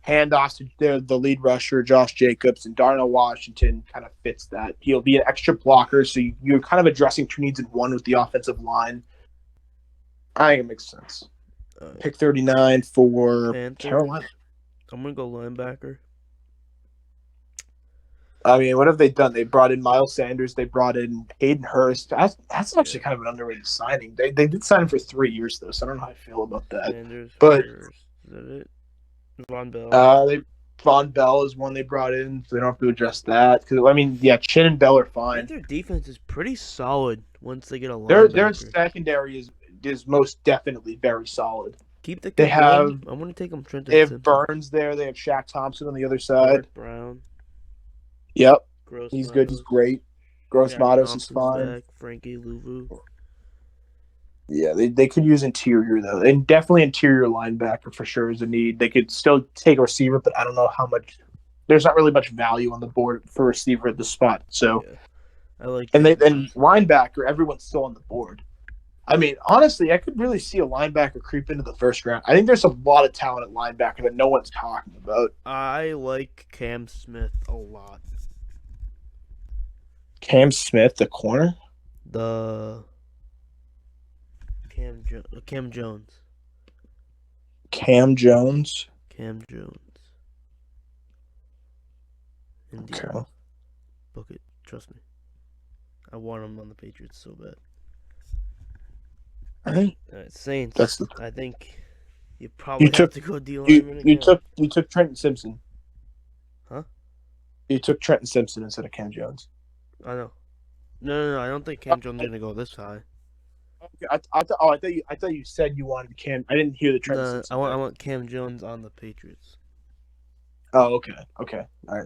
handoffs to the lead rusher, Josh Jacobs, and Darnell Washington kind of fits that. He'll be an extra blocker, so you're kind of addressing two needs in one with the offensive line. I think it makes sense. Pick 39 for Panthers. Carolina. I'm going to go linebacker. I mean, what have they done? They brought in Miles Sanders. They brought in Hayden Hurst. That's actually kind of an underrated signing. They did sign him for 3 years, though, so I don't know how I feel about that. Sanders, but Hurst. Is that it? Von Bell. Von Bell is one they brought in, so they don't have to address that. Because I mean, yeah, Chin and Bell are fine. I think their defense is pretty solid once they get a linebacker. Their secondary is most definitely very solid. Keep the. They have. I want to take them. They have Burns there. They have Shaq Thompson on the other side. Robert Brown. Yep. Gross he's Matos. good. He's great. Gross Matos is fine. Back. Frankie Louvu. Yeah, they could use interior, though. And definitely interior linebacker for sure is a need. They could still take a receiver, but I don't know how much. There's not really much value on the board for receiver at the spot. So, yeah. I like. And linebacker, everyone's still on the board. I mean, honestly, I could really see a linebacker creep into the first round. I think there's a lot of talent at linebacker that no one's talking about. I like Cam Smith a lot. Cam Smith, the corner? Cam Jones. Cam Jones? Cam Jones. Indeed. Okay. Book it. Trust me. I want him on the Patriots so bad. All right. Saints. I think You probably have to go D lineman you again. took Trenton Simpson. Huh? You took Trenton Simpson instead of Cam Jones. I know. No. I don't think Cam Jones is gonna go this high. Okay, I thought you said you wanted Cam. I didn't hear the Trenton No, Simpson. I want Cam Jones on the Patriots. Oh, okay. All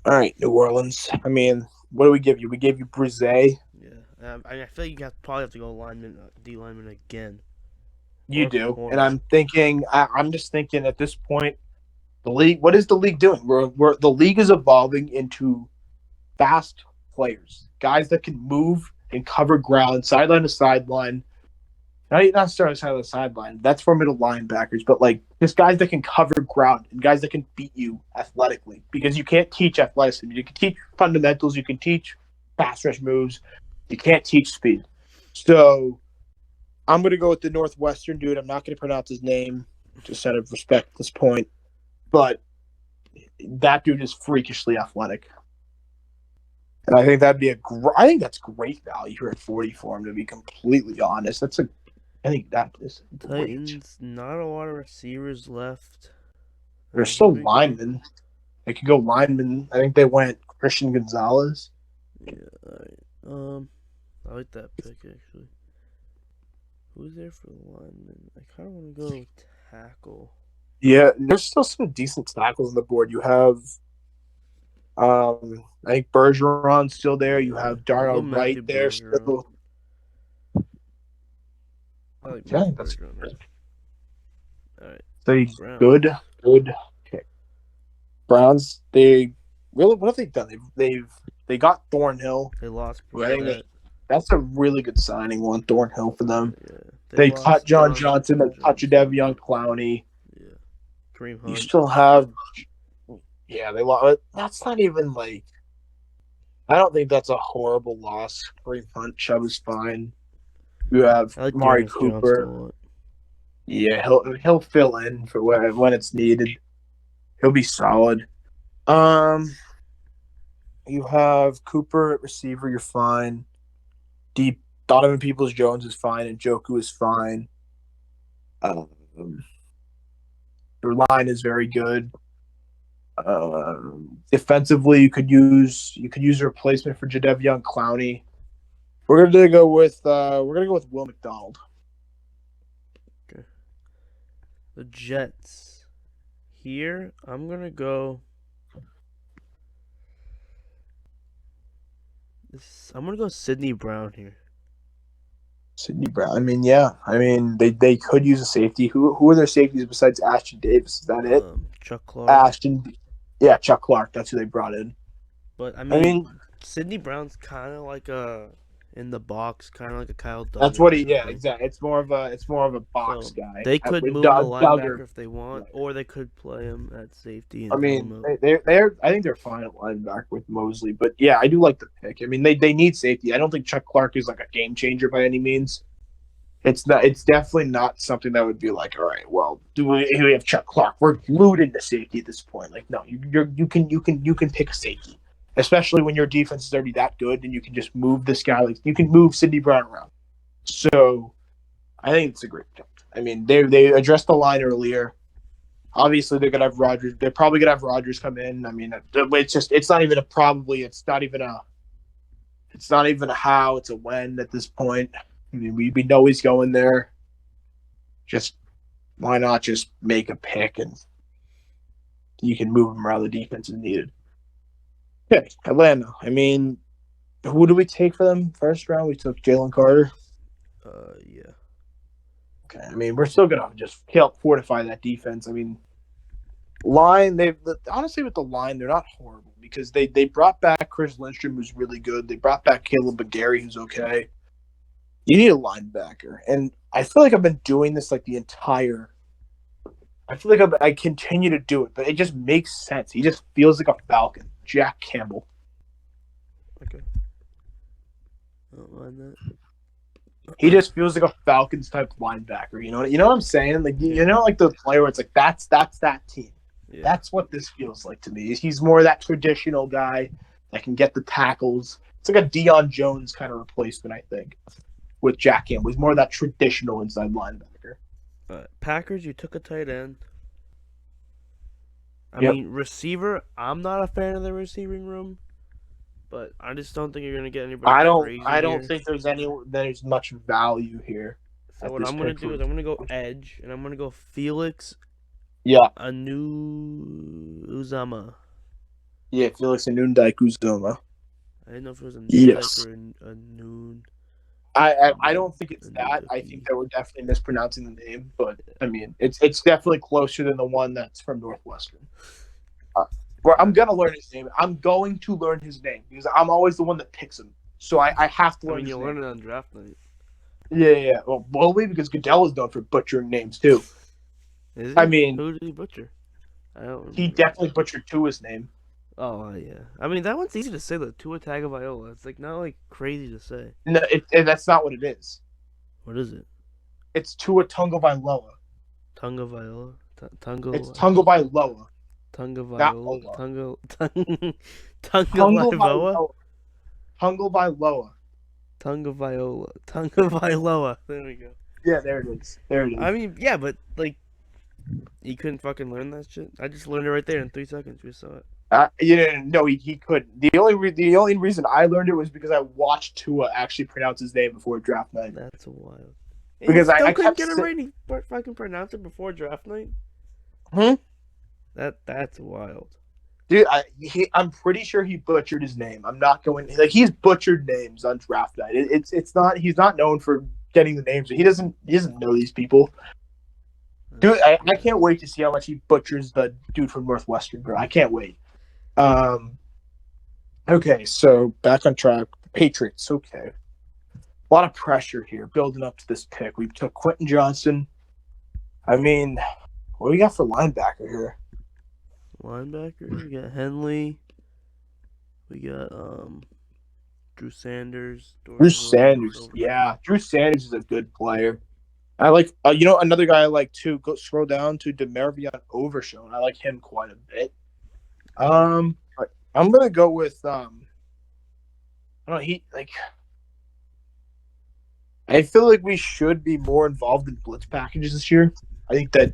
right. New Orleans. I mean, what do we give you? We gave you Brise. Yeah, I feel like you probably have to go D lineman again. You Or do, corner. and I'm just thinking at this point, the league. What is the league doing? The league is evolving into fast players, guys that can move and cover ground, sideline to sideline. Not starting side to sideline. That's for middle linebackers, but like just guys that can cover ground and guys that can beat you athletically. Because you can't teach athleticism. You can teach fundamentals. You can teach pass rush moves. You can't teach speed. So I'm going to go with the Northwestern dude. I'm not going to pronounce his name, just out of respect at this point. But that dude is freakishly athletic. And I think I think that's great value here at 40 for him, to be completely honest. I think that is great. Titans, not a lot of receivers left. There's still linemen. They could go linemen. I think they went Christian Gonzalez. Yeah, alright. I like that pick actually. Who's there for the lineman? I kind of want to go tackle. Yeah, there's still some decent tackles on the board. You have, I think Bergeron's still there. You have Darnell Wright there still. I like Yeah, that's Bergeron. Alright. So good pick. Browns. What have they done? They got Thornhill. They lost. That's a really good signing one, Thornhill, for them. Yeah. They cut John Johnson, they cut Jadeveon Clowney. Yeah. Kareem Hunt. You still have, they lost. That's not even like. I don't think that's a horrible loss. Kareem Hunt, Chubb is fine. You have Amari Cooper. Yeah, he'll fill in for when it's needed. He'll be solid. You have Cooper at receiver. You're fine. Deep Donovan Peoples-Jones is fine, and Njoku is fine. Your line is very good. Defensively, you could use a replacement for Jadeveon Clowney. We're gonna go with Will McDonald. Okay. The Jets. Here, I'm gonna go. I'm gonna go Sidney Brown here. Sidney Brown. I mean, yeah. I mean, they could use a safety. Who are their safeties besides Ashton Davis? Is that it? Chuck Clark. Chuck Clark. That's who they brought in. But I mean Sidney Brown's kind of like in the box, kind of like a Kyle Duggar. That's what exactly. It's more of a box guy. They could move the linebacker if they want, or they could play him at safety. And I think they're fine at linebacker with Mosley, but yeah, I do like the pick. I mean, they need safety. I don't think Chuck Clark is like a game changer by any means. It's definitely not something that would be like, all right, well, do we have Chuck Clark? We're glued into safety at this point. Like, no, you can pick a safety. Especially when your defense is already that good, and you can just move this guy. Like you can move Sidney Brown around. So, I think it's a great pick. I mean, they addressed the line earlier. Obviously, they're gonna have Rodgers. They're probably gonna have Rodgers come in. I mean, it's not even a probably. It's not even a how. It's a when at this point. I mean, we know he's going there. Just why not just make a pick and you can move him around the defense as needed. Okay, Atlanta. I mean, who do we take for them first round? We took Jalen Carter. Yeah. Okay, I mean, we're still gonna just help fortify that defense. I mean, line. Honestly with the line, they're not horrible because they brought back Chris Lindstrom, who's really good. They brought back Caleb McGarry, who's okay. You need a linebacker, and I feel like I've been doing this like the entire. I feel like I continue to do it, but it just makes sense. He just feels like a Falcon. Jack Campbell. Okay. I don't mind that. He just feels like a Falcons type linebacker. You know what I'm saying? Like like the player where it's like that's that team. Yeah. That's what this feels like to me. He's more that traditional guy that can get the tackles. It's like a Deion Jones kind of replacement, I think, with Jack Campbell. He's more of that traditional inside linebacker. Packers, you took a tight end. I Yep. mean, receiver, I'm not a fan of the receiving room, but I just don't think you're going to get anybody crazy I don't here. think there's much value here. So what I'm going to do is I'm going to go edge, and I'm going to go Felix Yeah. Uzama. Yeah, Felix Anundike-Uzoma. I didn't know if it was a Yes. or a noon. I don't think it's that. I think that we're definitely mispronouncing the name, but I mean, it's definitely closer than the one that's from Northwestern. Where I'm gonna learn his name. I'm going to learn his name because I'm always the one that picks him. So I have to learn. You'll learn it on draft night. Yeah. Well, only because Goodell is known for butchering names too. Is he? I mean, who did he butcher? I don't remember. He definitely butchered Tua's name. Oh yeah. I mean, that one's easy to say though. Tua Tagovailoa. It's like not like crazy to say. No, that's not what it is. What is it? It's Tua Tagovailoa. Tagovailoa. It's Tagovailoa. Tagovailoa. Tagovailoa. Tagovailoa. There we go. Yeah, there it is. I mean, yeah, but like, you couldn't fucking learn that shit. I just learned it right there in 3 seconds. We saw it. No, he couldn't. The only reason I learned it was because I watched Tua actually pronounce his name before draft night. That's wild. Because I couldn't get it right. He fucking pronounced it before draft night. That's wild. Dude, I'm pretty sure he butchered his name. I'm not going he's butchered names on draft night. It's not he's not known for getting the names. He doesn't know these people. Dude, I can't wait to see how much he butchers the dude from Northwestern, bro. I can't wait. Okay, so back on track. Patriots, okay. A lot of pressure here building up to this pick. We took Quentin Johnson. I mean, what do we got for linebacker here? Linebacker, we got Henley. We got Drew Sanders. Drew Sanders, yeah. Drew Sanders is a good player. I like, another guy I like too. Go scroll down to Demarvion Overshown. I like him quite a bit. I'm gonna go with I don't know. I feel like we should be more involved in blitz packages this year. I think that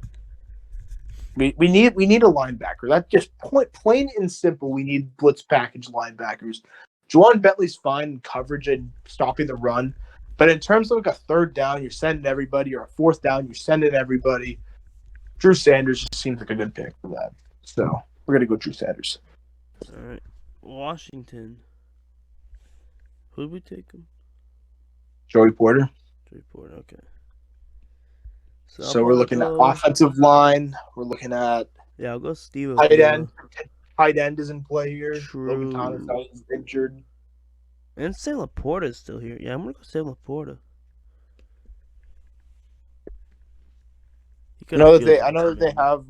we need a linebacker. That's just plain and simple. We need blitz package linebackers. Juwan Bentley's fine in coverage and stopping the run. But in terms of like a third down, you're sending everybody, or a fourth down, you're sending everybody. Drew Sanders just seems like a good pick for that. So we're gonna go Drew Sanders. All right, Washington. Who did we take him? Joey Porter. Okay. So we're looking at offensive line. We're looking at I'll go Steve. Tight end. Tight end is in play here. True. Logan Thomas is injured. And Sam Laporta is still here. Yeah, I'm gonna go Sam Laporta. I know that they have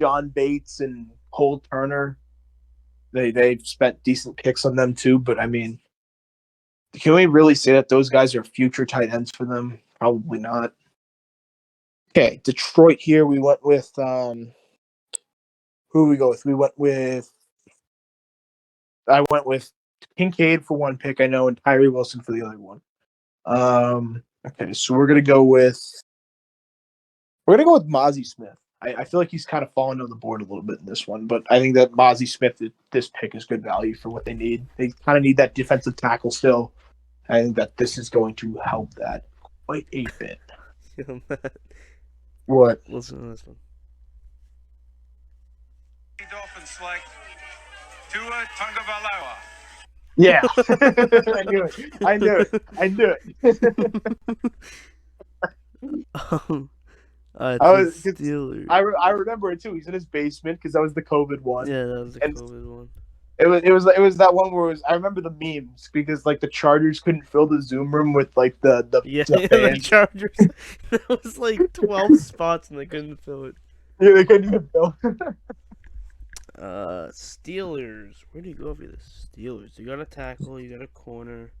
John Bates and Cole Turner. They've spent decent picks on them too, but I mean, can we really say that those guys are future tight ends for them? Probably not. Okay, Detroit here. We went with who we go with? I went with Kincaid for one pick, I know, and Tyree Wilson for the other one. Okay, so we're gonna go with Mozzie Smith. I feel like he's kind of fallen on the board a little bit in this one, but I think that Mozzie Smith, this pick is good value for what they need. They kind of need that defensive tackle still. I think that this is going to help that quite a bit. What? Listen to this one. Dolphins select Tua Tagovailoa. Yeah, I knew it. Steelers. I remember it too. He's in his basement because that was the COVID one. Yeah, that was the COVID one. It was that one where I remember the memes because like the Chargers couldn't fill the Zoom room with like the the Chargers. That was like 12 spots and they couldn't fill it. Yeah, they couldn't even fill it. Steelers. Where do you go for the Steelers? You got a tackle, you got a corner.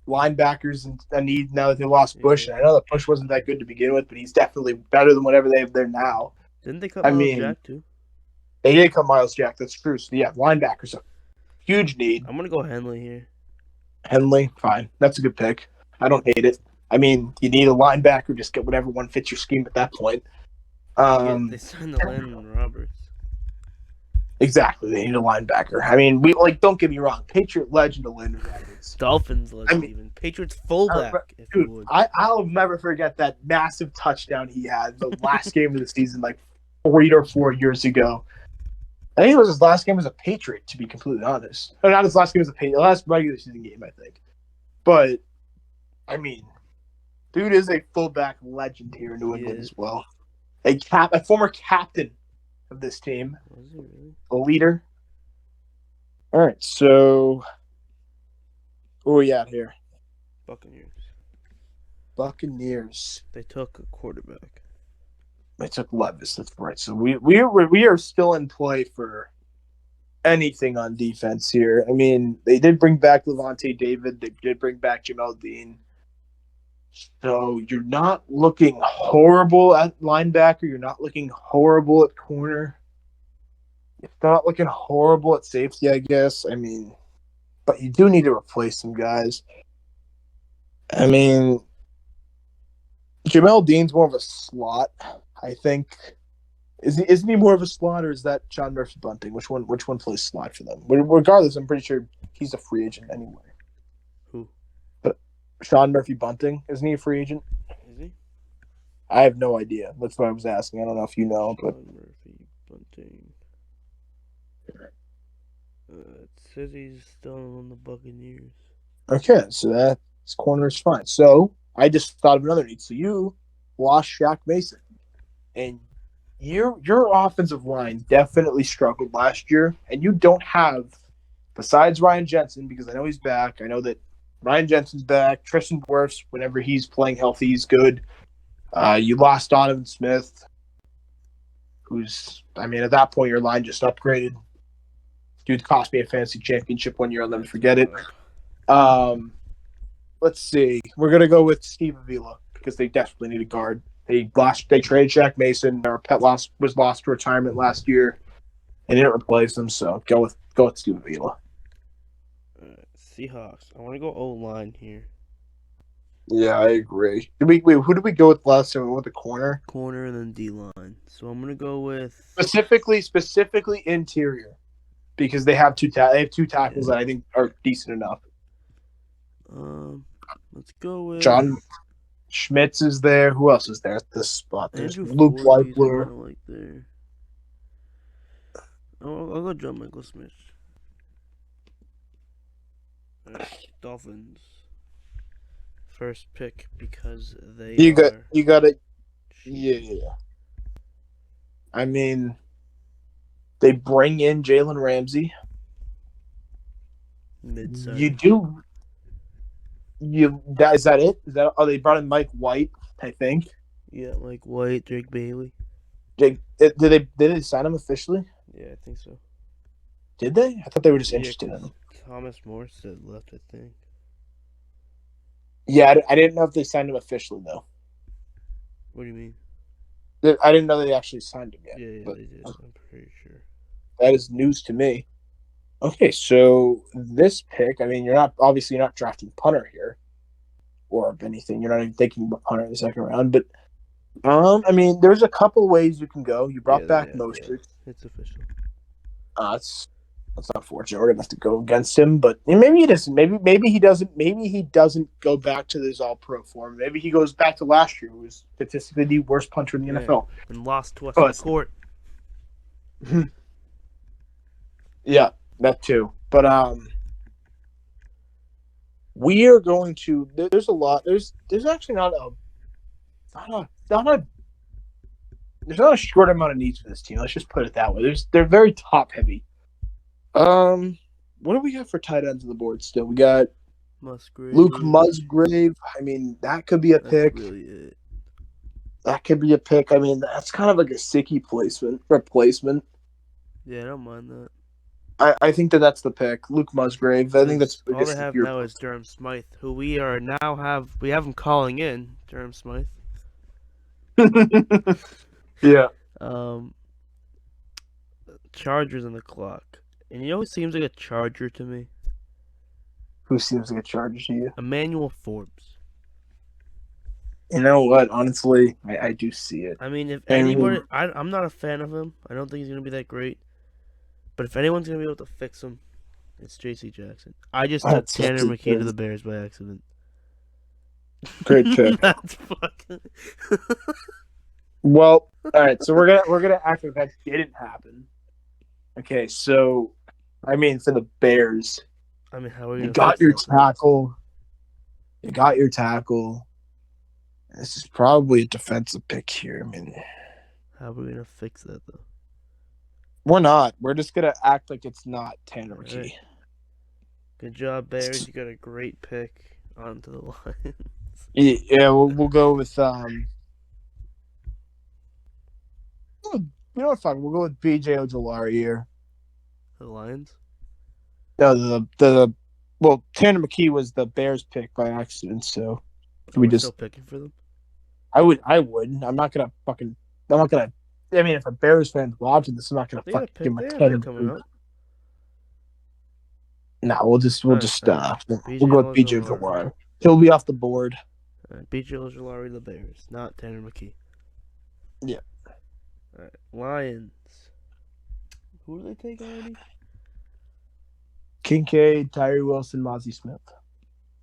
Linebackers and a need now that they lost Bush. And I know that Bush wasn't that good to begin with, but he's definitely better than whatever they have there now. Didn't they cut Miles Jack too? They did cut Miles Jack, that's true. So yeah, linebackers a huge need. I'm gonna go Henley here. Henley, fine. That's a good pick. I don't hate it. I mean, you need a linebacker. Just get whatever one fits your scheme at that point. They signed the Landon Roberts. Exactly. They need a linebacker. I mean, don't get me wrong. Patriot legend of Landon Roberts. Dolphins legend even. Patriots fullback, if you would. I'll never forget that massive touchdown he had the last game of the season, like 3 or 4 years ago. I think it was his last game as a Patriot, to be completely honest. Or not his last game as a Patriot, last regular season game, I think. But, I mean, dude is a fullback legend here in New England as well. A former captain of this team. Was he really? A leader. All right, so who are we at here? Buccaneers. They took a quarterback. They took Levis. That's right. So we are still in play for anything on defense here. I mean, they did bring back Levante David. They did bring back Jamel Dean. So you're not looking horrible at linebacker. You're not looking horrible at corner. You're not looking horrible at safety, I guess. I mean, but you do need to replace some guys. I mean, Jamel Dean's more of a slot, I think. Isn't he more of a slot, or is that Sean Murphy Bunting? Which one plays slot for them? Regardless, I'm pretty sure he's a free agent anyway. Who? But Sean Murphy Bunting, isn't he a free agent? Is he? I have no idea. That's what I was asking. I don't know if you know, but Sean Murphy Bunting. It says he's still on the Buccaneers. okay, so that's corner's fine. So I just thought of another need. So you lost Shaq Mason, and your offensive line definitely struggled last year, and you don't have, besides Ryan Jensen, because I know he's back. I know that Ryan Jensen's back. Tristan Wirfs, whenever he's playing healthy, he's good. You lost Donovan Smith, who's, I mean, at that point, your line just upgraded. Dude cost me a fantasy championship 1 year. I'll never forget it. Let's see. We're going to go with Steve Avila because they desperately need a guard. They traded Shaq Mason. Their pet was lost to retirement last year. They didn't replace him, so go with Steve Avila. Seahawks. I want to go O-line here. Yeah, I agree. Who did we go with last time? We went with the corner? Corner and then D-line. So I'm going to go with... Specifically interior. Because they have two tackles that I think are decent enough. Let's go with... John Schmitz is there. Who else is there at this spot? There's Andrew Luke Fordyce, Whitebloor. I kinda like there. I'll go John Michael Smith. Dolphins. First pick because You got it. Yeah. I mean, they bring in Jalen Ramsey. Mid-size. Is that it? They brought in Mike White, I think. Yeah, Mike White, Drake Bailey. Did they sign him officially? Yeah, I think so. Did they? I thought they were just interested in him. Thomas Morstead left, I think. Yeah, I didn't know if they signed him officially, though. What do you mean? I didn't know they actually signed him yet. Yeah, but they did. I'm pretty sure. that is news to me. Okay, so this pick, I mean, you're not drafting punter here or anything. You're not even thinking about punter in the second round. But, I mean, there's a couple ways you can go. You brought back Mostert. Yeah. It's official. That's unfortunate. We're gonna have to go against him, but maybe he doesn't. Maybe he doesn't. Maybe he doesn't go back to this All-Pro form. Maybe he goes back to last year, who was statistically the worst punter in the NFL, and lost to us in court. Yeah, that too. But we are going to. There's a lot. There's actually not a short amount of needs for this team. Let's just put it that way. They're very top heavy. What do we got for tight ends on the board still? We got Luke Musgrave. I mean, that could be a pick. Really it. That could be a pick. I mean, that's kind of like a sicky replacement. Yeah, I don't mind that. I think that's the pick. Luke Musgrave. I think that's all they have now is Durham Smythe, who we have him calling in, Durham Smythe. Yeah. Chargers on the clock. And he always seems like a Charger to me. Who seems like a Charger to you? Emmanuel Forbes. You know what? Honestly, I do see it. I mean, if I mean, anybody, I'm not a fan of him. I don't think he's gonna be that great. But if anyone's gonna be able to fix him, it's J.C. Jackson. I just took that's Tanner a McKee to the Bears by accident. great pick. That's fucking. Well, all right. So we're gonna act like that didn't happen. Okay, so I mean, for the Bears, I mean, how are we you gonna got fix your that? Though? tackle. You got your tackle. This is probably a defensive pick here. I mean, How are we gonna fix that though? we're not. We're just gonna act like it's not Tanner All McKee. right. Good job, Bears. You got a great pick onto the line. Yeah, we'll go with you know what? Fuck, we'll go with B.J. Ojolari here. The Lions. No, well, Tanner McKee was the Bears pick by accident, so Oh, we we're just still picking for them. I would. I'm not gonna fucking. I'm not gonna. I mean, if a Bears fan's watching this, I'm not gonna They got a fucking give pick him a there. 10. They're coming up. No, we'll just Alright, we'll go with B.J. Ojolari. He'll be off the board. B.J. Ojolari, the Bears, not Tanner McKee. Yeah. All right, Lions. Who do they take already? Kincaid, Tyree Wilson, Mozzie Smith.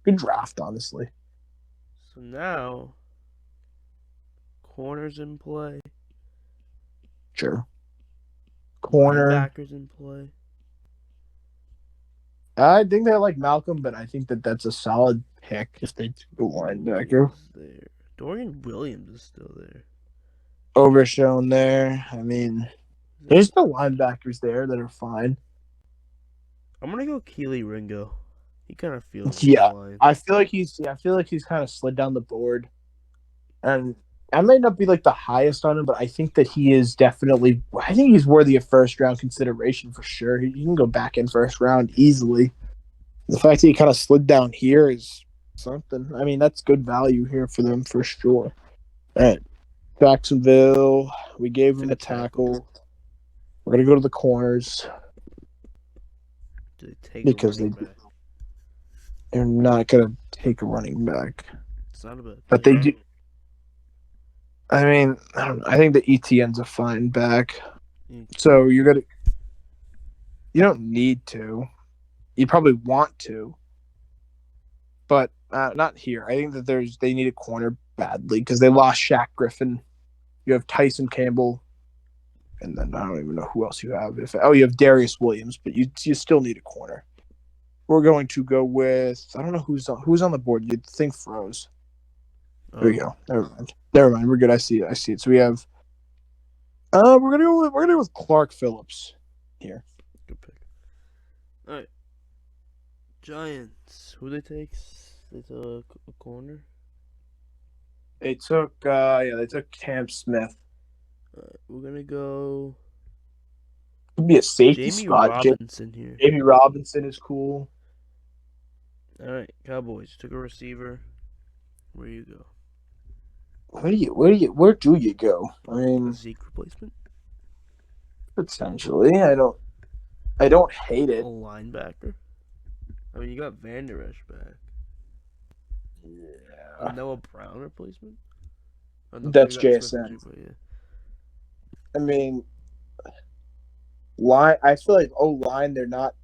Good draft, honestly. So now, corners in play. Sure. Corner. Linebackers in play. I think they like Malcolm, but I think that's a solid pick if they do linebacker. Who's there? Dorian Williams is still there. Overshown there. I mean, there's no linebackers there that are fine. I'm gonna go Keely Ringo. He kind of feels Yeah, the line. I feel like he's kind of slid down the board, and I might not be like the highest on him, but I think that he is definitely. I think he's worthy of first round consideration for sure. He can go back in first round easily. The fact that he kind of slid down here is something. I mean, that's good value here for them for sure. All right, Jacksonville. We gave him a tackle. We're gonna go to the corners Do they take because a running back? they're not gonna take a running back, It's not a bad but pick. they do. I mean, I don't know. I think the ETN's a fine back. So you don't need to. You probably want to, but not here. I think that they need a corner badly because they lost Shaq Griffin. You have Tyson Campbell, and then I don't even know who else you have. You have Darius Williams, but you still need a corner. We're going to go with I don't know who's on the board. You'd think froze. There you go. Never mind. We're good. I see it. So we have. We're gonna go with Clark Phillips here. Good pick. All right. Giants. Who they take? They took a corner. They took Cam Smith. We're gonna go. Could be a safety Jamie spot. Robinson here. Jamie Robinson is cool. All right, Cowboys took a receiver. Where you go? Where do you go? I mean, A Zeke replacement. potentially. I don't hate A it. linebacker. I mean, you got Van Der Esch back. Yeah. A Noah Brown replacement. Oh, no, That's you got JSN. Smith-Njigba, yeah. I mean, line. I feel like line. They're not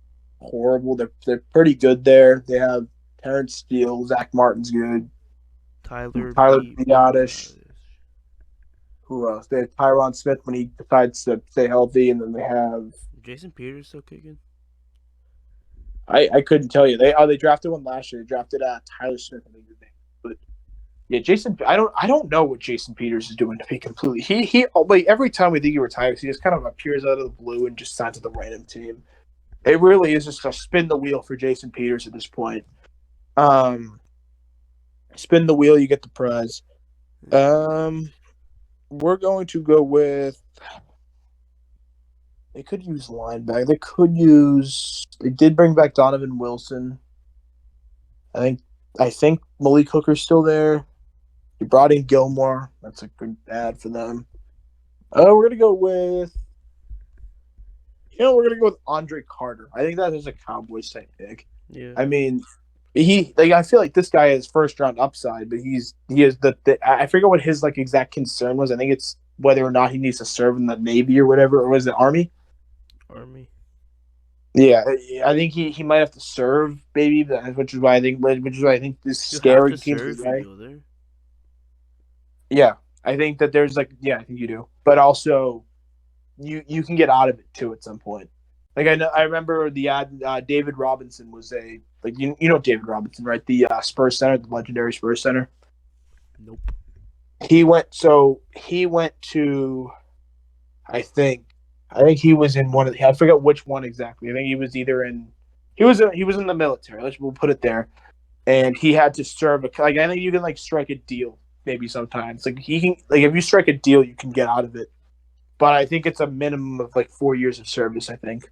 horrible. They're pretty good there. They have Terrence Steele. Zach Martin's good. Tyler Biadasz. Who else? They have Tyron Smith when he decides to stay healthy, and then they have. Jason Peters still kicking. I couldn't tell you. They drafted one last year. They drafted Tyler Smith, I think his name. But yeah, Jason. I don't know what Jason Peters is doing to be completely. He like every time we think he retires, he just kind of appears out of the blue and just signs with a random team. It really is just a spin the wheel for Jason Peters at this point. Spin the wheel, you get the prize. We're going to go with. They could use linebacker. They did bring back Donovan Wilson. I think Malik Hooker's still there. You brought in Gilmore. That's a good ad for them. We're gonna go with. We're gonna go with Andre Carter. I think that is a Cowboys type pick. Yeah. I mean, I feel like this guy is first round upside, but he is the I forget what his like exact concern was. I think it's whether or not he needs to serve in the Navy or whatever, or was it Army? Army. Yeah, I think he might have to serve, maybe, which is why I think this is You have scary to teams serve if away. you go there. Yeah, I think that there's I think you do, but also you can get out of it too at some point. Like I remember the ad. David Robinson was you know David Robinson, right? The Spurs center, the legendary Spurs center. Nope. He went to I think he was in one of I forget which one exactly. I think he was either in he was in the military. We'll put it there, and he had to serve I think you can strike a deal maybe sometimes. He can if you strike a deal you can get out of it, but I think it's a minimum of 4 years of service. I think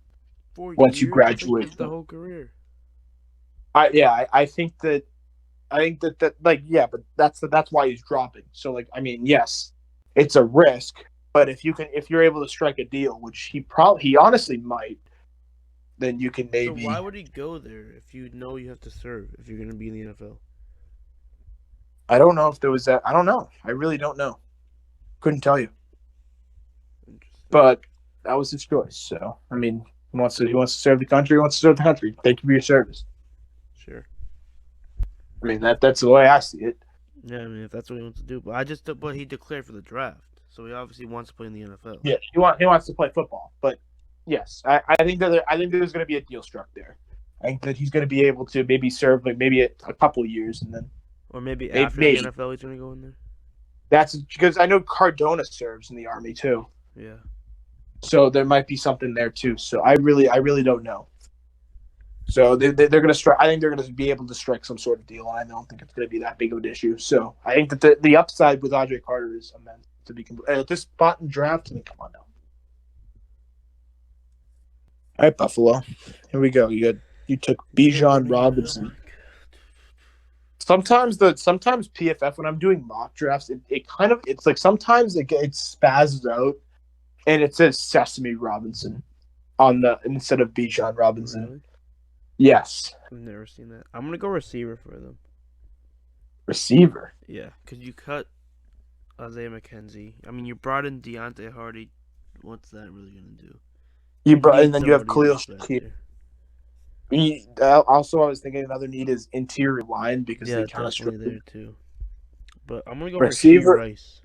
4 once you years? I think graduate. it's the whole career. I think that but that's why he's dropping. So yes, it's a risk, but if you're able to strike a deal, which he honestly might, then you can maybe. So why would he go there if you know you have to serve if you're going to be in the NFL? I don't know if there was that. I don't know. I really don't know. Couldn't tell you. But that was his choice. So he wants to serve the country. He wants to serve the country. Thank you for your service. Sure. That's the way I see it. Yeah, if that's what he wants to do, but he declared for the draft, so he obviously wants to play in the NFL. Yeah, he wants to play football, but yes, I think there's going to be a deal struck there. I think that he's going to be able to maybe serve maybe a couple of years and then. Or maybe after the NFL he's going to go in there. That's because I know Cardona serves in the Army too. Yeah. So there might be something there too. So I really don't know. So they're going to strike. I think they're going to be able to strike some sort of deal. And I don't think it's going to be that big of an issue. So I think that the upside with Andre Carter is immense to be at this spot in draft. Come on now. All right, Buffalo. Here we go. You took Bijan Robinson. Sometimes PFF when I'm doing mock drafts, it's like sometimes it spazzes out and it says Sesame Robinson instead of Bijan Robinson. Really? Yes. I've never seen that. I'm gonna go receiver for them. Receiver? Yeah, because you cut Isaiah McKenzie. You brought in Deontay Hardy. What's that really gonna do? And then you have Khalil Shakir. Also, I was thinking another need is interior line because they kind of struggle there too. But I'm gonna go receiver. Rice.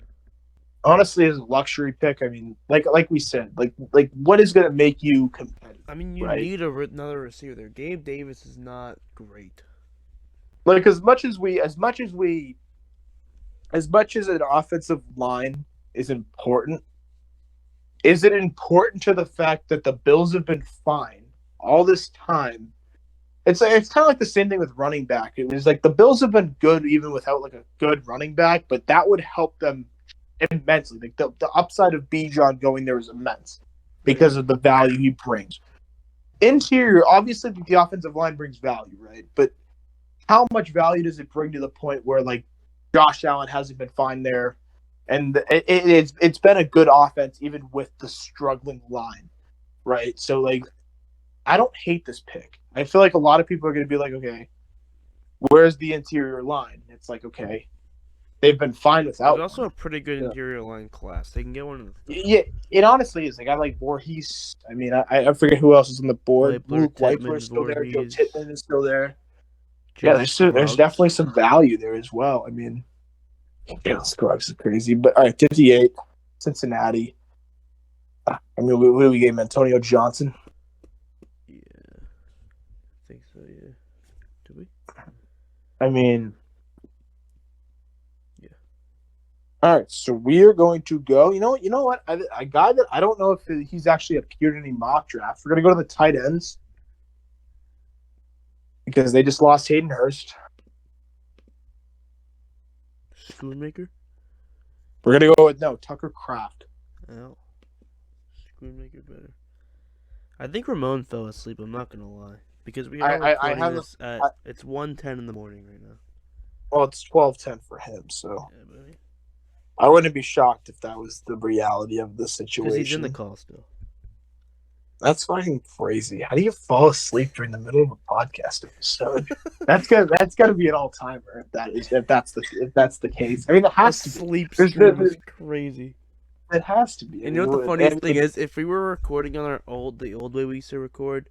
Honestly, as a luxury pick, like we said, what is gonna make you competitive? You need another receiver there. Gabe Davis is not great. As much as an offensive line is important, is it important to the fact that the Bills have been fine all this time? It's kind of like the same thing with running back. It was the Bills have been good even without a good running back, but that would help them immensely. The upside of Bijan going there is immense because of the value he brings. Interior, obviously, the offensive line brings value, right? But how much value does it bring to the point where Josh Allen hasn't been fine there, and it's been a good offense even with the struggling line, right? So I don't hate this pick. I feel like a lot of people are going to be okay, where's the interior line? It's okay, they've been fine without. There's also a pretty good interior line class. They can get one of the. Yeah, it honestly is. I like Voorhees. I forget who else is on the board. Luke Whiteler is still there. Joe Tittman is still there. There's definitely some value there as well. Scruggs is crazy. But all right, 58, Cincinnati. What do we get? Antonio Johnson. Yeah, I think so. Yeah. Do we? Yeah. All right, so we are going to go. You know what? A guy that I don't know if he's actually appeared in any mock drafts. We're going to go to the tight ends because they just lost Hayden Hurst. Schoonmaker? We're going to go with Tucker Kraft. Oh. Schoonmaker better. I think Ramon fell asleep, I'm not going to lie. Because we are recording this at it's 1:10 in the morning right now. Well, it's 12:10 for him, so. Yeah, buddy. I wouldn't be shocked if that was the reality of the situation. Because he's in the call still. That's fucking crazy. How do you fall asleep during the middle of a podcast episode? That's gotta be an all timer if that's the case. I mean, it A has to be. sleep There's stream is crazy. It has to be. I And you mean, know what the funniest thing it, is? If we were recording on the old way we used to record,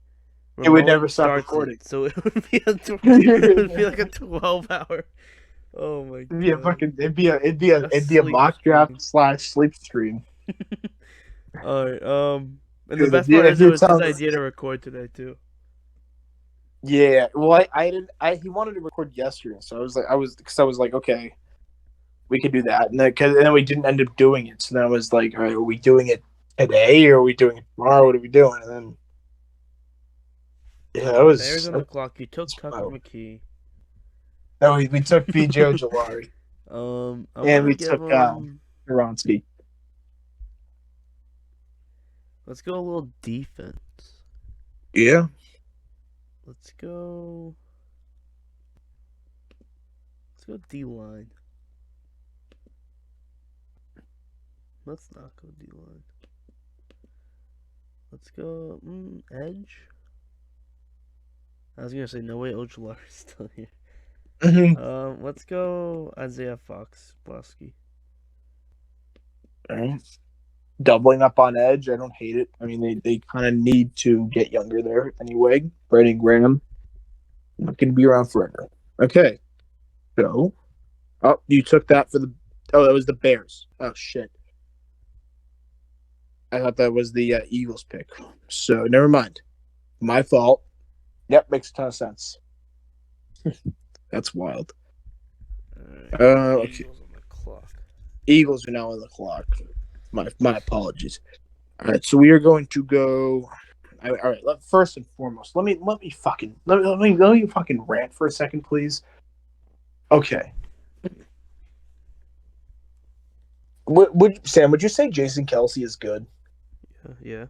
it would Ramon never stop starts recording. it, so it would be it would be like a 12-hour. Oh my god! It'd be a mock draft / sleep stream. All right. And the Dude, best if part is it you're was his telling- idea to record today too. Yeah, well, I didn't. He wanted to record yesterday, so I was like, okay, we could do that, and then we didn't end up doing it. So then I was like, all right, are we doing it today or are we doing it tomorrow? What are we doing? And then yeah, that was. Bears on the clock. You took Tucker McKee. No, we took BJ Ojolari and we took Uronsky. Let's go a little defense. Yeah. Let's go D-line. Let's not go D-line. Let's go edge. I was gonna say no way Ojolari's still here. Let's go Isaiah Fox Bosky. All right. Doubling up on edge, I don't hate it. I mean, they kind of need to get younger there anyway. Brandon Graham not going to be around forever. Okay, so you took that for that was the Bears. Oh shit, I thought that was the Eagles pick. So never mind, my fault. Yep, makes a ton of sense. That's wild. Right. Okay. Eagles on the clock. Eagles are now on the clock. My apologies. All right, so we are going to go. All right, first and foremost, let me fucking rant for a second, please. Okay. Sam, would you say Jason Kelce is good? Yeah.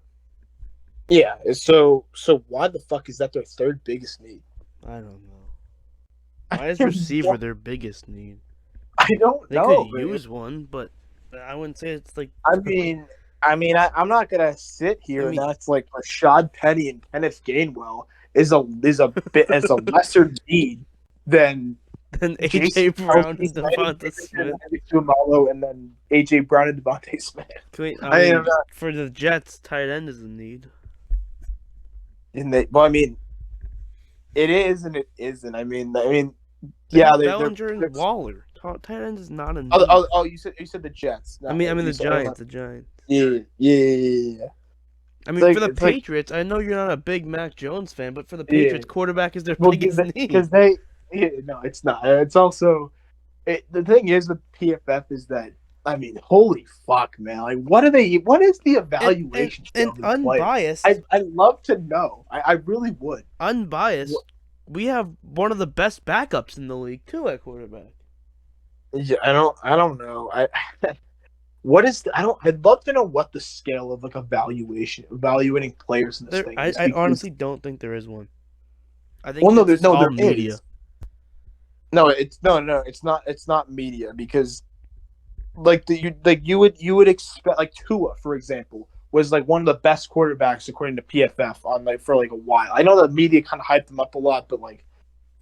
Yeah. So why the fuck is that their third biggest need? I don't know. Why is receiver their biggest need? I don't they know. They could use one, but I wouldn't say it's like. I'm not gonna sit here and that's like Rashad Penny and Kenneth Gainwell is a bit as a lesser need than AJ Brown and Devonta Smith. And then AJ Brown and Devonta Smith. I mean, for the Jets, tight end is a need. Well, I mean, it is and it isn't. I mean, yeah, Bellinger and Waller. Tight end is not a need. Oh, you said the Jets. No, I mean the Giants. The Giants. Yeah. I mean, for the Patriots, I know you're not a big Mac Jones fan, but for the Patriots, quarterback is their biggest need. Because no, it's not. It's also the thing is with PFF is that I mean, holy fuck, man! Like, what is the evaluation? And unbiased, I'd love to know. I really would. Unbiased, we have one of the best backups in the league too at quarterback. Yeah, I don't know. I'd love to know what the scale of like evaluating players in this thing is. I honestly don't think there is one. I think there media. Is. No, it's not media because like you would expect like Tua, for example, was like one of the best quarterbacks according to PFF on for a while. I know the media kind of hyped them up a lot, but like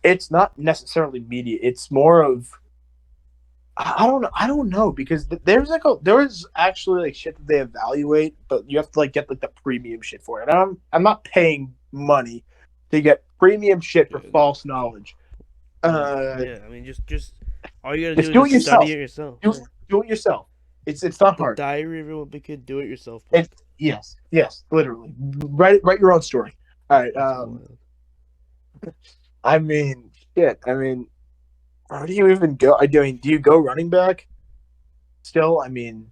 it's not necessarily media. It's more of I don't know because there's actually like shit that they evaluate, but you have to like get like the premium shit for it. And I'm not paying money to get premium shit for false knowledge. Yeah, I mean just all you gotta do is it study it yourself. Do it yourself. It's not hard. Diary of a Wimpy Kid, do it yourself. Yes, literally. Write your own story. All right. I mean, shit. I mean, where do you even go? Do you go running back? Still, I mean,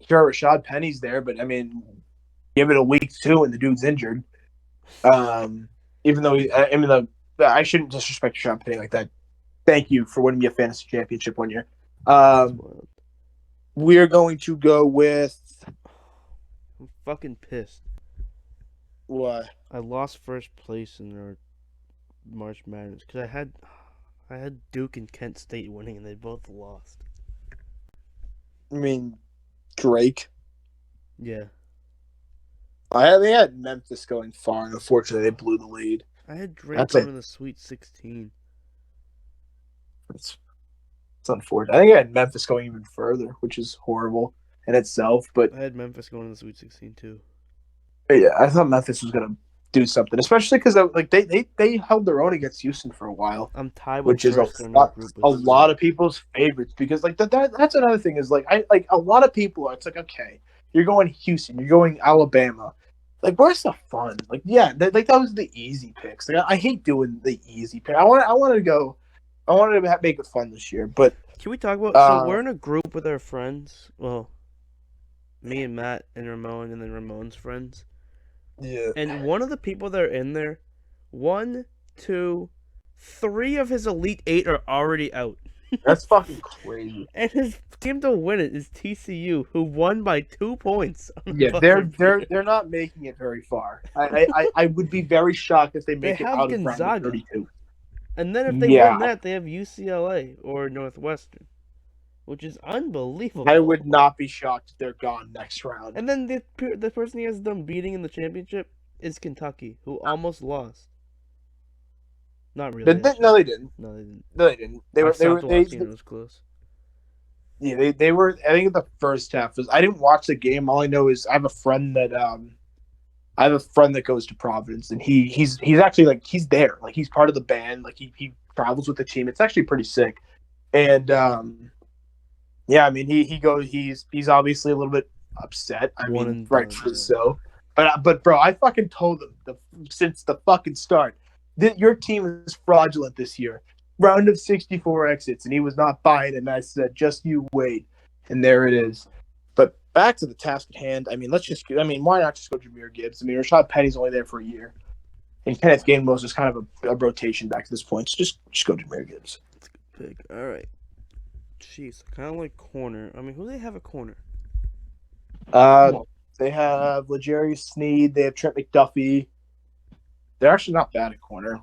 sure, Rashad Penny's there, but I mean, give it a week too, and the dude's injured. Even though I shouldn't disrespect Rashad Penny like that. Thank you for winning me a fantasy championship one year. We're going to go with. I'm fucking pissed. What? I lost first place in our March Madness because I had Duke and Kent State winning, and they both lost. I mean, Drake. Yeah. They had Memphis going far, and unfortunately, they blew the lead. I had Drake going to the Sweet 16. It's unfortunate. I think I had Memphis going even further, which is horrible in itself. But I had Memphis going to the Sweet 16 too. Yeah, I thought Memphis was gonna do something, especially because they held their own against Houston for a while. I'm tied with which is a a lot of people's favorites because that's another thing is a lot of people. It's like, okay, you're going Houston, you're going Alabama. Like, where's the fun? Like, yeah, that was the easy picks. Like, I hate doing the easy pick. I wanted to make it fun this year. But can we talk about? So we're in a group with our friends. Well, me and Matt and Ramon, and then Ramon's friends. Yeah. And one of the people that are in there, 1, 2, 3 of his Elite 8 are already out. That's fucking crazy. And his team to win it is TCU, who won by 2 points. Yeah, they're not making it very far. I would be very shocked if they make it out of round 32. And then if they win that, they have UCLA or Northwestern, which is unbelievable. I would not be shocked if they're gone next round. And then the person he has them beating in the championship is Kentucky, who almost lost. Not really. No, they didn't. No, they didn't. No, they didn't. They it was close. Yeah, they were. I think the first half was. I didn't watch the game. All I know is I have a friend that goes to Providence, and he's actually like he's there. Like, he's part of the band. Like, he travels with the team. It's actually pretty sick. And yeah, I mean he goes. He's obviously a little bit upset. I mean, rightfully so. But bro, I fucking told him since the fucking start that your team is fraudulent this year. Round of 64 exits, and he was not buying it. And I said, just you wait. And there it is. But back to the task at hand. I mean, why not just go Jahmyr Gibbs? I mean, Rashad Penny's only there for a year. And Kenneth Gainwell is just kind of a rotation back to this point. So just go Jahmyr Gibbs. That's a good pick. All right. Jeez, I kind of like corner. I mean, who do they have at corner? They have L'Jarius Sneed. They have Trent McDuffie. They're actually not bad at corner.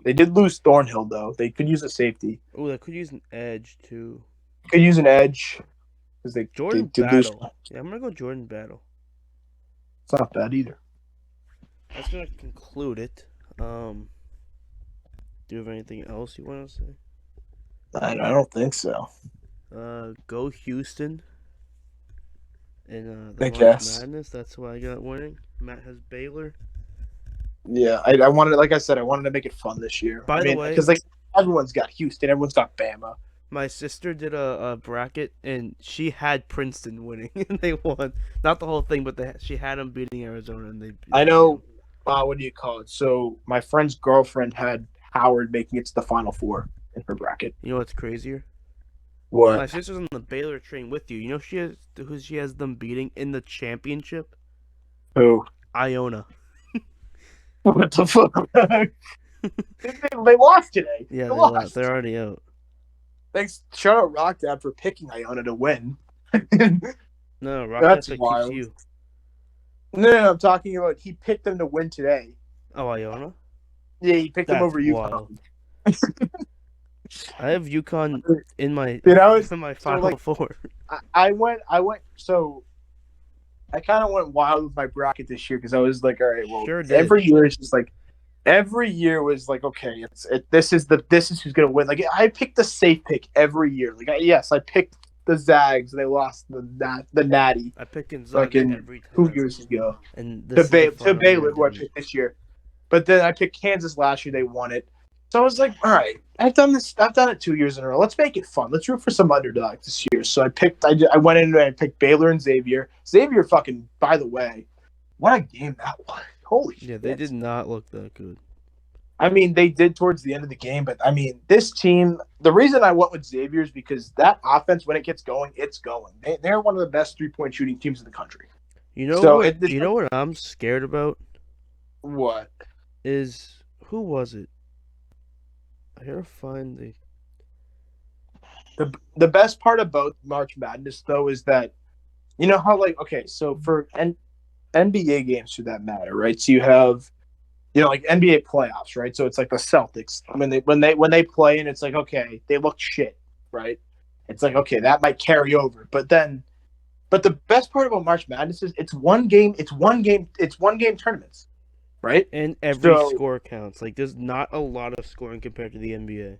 They did lose Thornhill, though. They could use a safety. Oh, they could use an edge, too. Could use an edge. Jordan Battle. Yeah, I'm going to go Jordan Battle. It's not bad either. That's going to conclude it. Do you have anything else you want to say? I don't think so. Go Houston. In the March Madness. That's who I got winning. Matt has Baylor. Yeah, I wanted, like I said, I wanted to make it fun this year. By the way, because everyone's got Houston, everyone's got Bama. My sister did a bracket, and she had Princeton winning, and they won. Not the whole thing, but she had them beating Arizona, and they. I know. What do you call it? So my friend's girlfriend had Howard making it to the Final Four in her bracket. You know what's crazier? What? My sister's on the Baylor train with you. You know who she has them beating in the championship? Who? Iona. What the fuck? They lost today. Yeah, they lost. They're already out. Thanks. Shout out Rockdad for picking Iona to win. No, Rockdad keeps you. No, I'm talking about he picked them to win today. Oh, Iona? Yeah, he picked them over UConn. I have UConn in my Final Four. I went. So I kind of went wild with my bracket this year because I was like, all right, well, every year it's just like, every year was like, okay, this is who's gonna win. Like, I picked the safe pick every year. Like, I picked the Zags. They lost the Natty. I picked Gonzaga every time. 2 years ago. And to Baylor, who I picked this year. But then I picked Kansas last year. They won it. So I was like, all right, I've done it 2 years in a row. Let's make it fun. Let's root for some underdogs this year. So I went in and I picked Baylor and Xavier. Xavier fucking, by the way, what a game that was. Holy shit. Yeah, they did not look that good. I mean, they did towards the end of the game, but I mean, this team, the reason I went with Xavier is because that offense, when it gets going, it's going. They're one of the best 3-point shooting teams in the country. You know what I'm scared about? What? Who was it? I gotta find the best part about March Madness, though, is that, you know how, like, okay, so for NBA games, for that matter, right? So you have, you know, like NBA playoffs, right? So it's like the Celtics when they play, and it's like, okay, they look shit, right? It's like, okay, that might carry over, but then But the best part about March Madness is it's one game tournaments, right? And every So score counts. Like, there's not a lot of scoring compared to the NBA.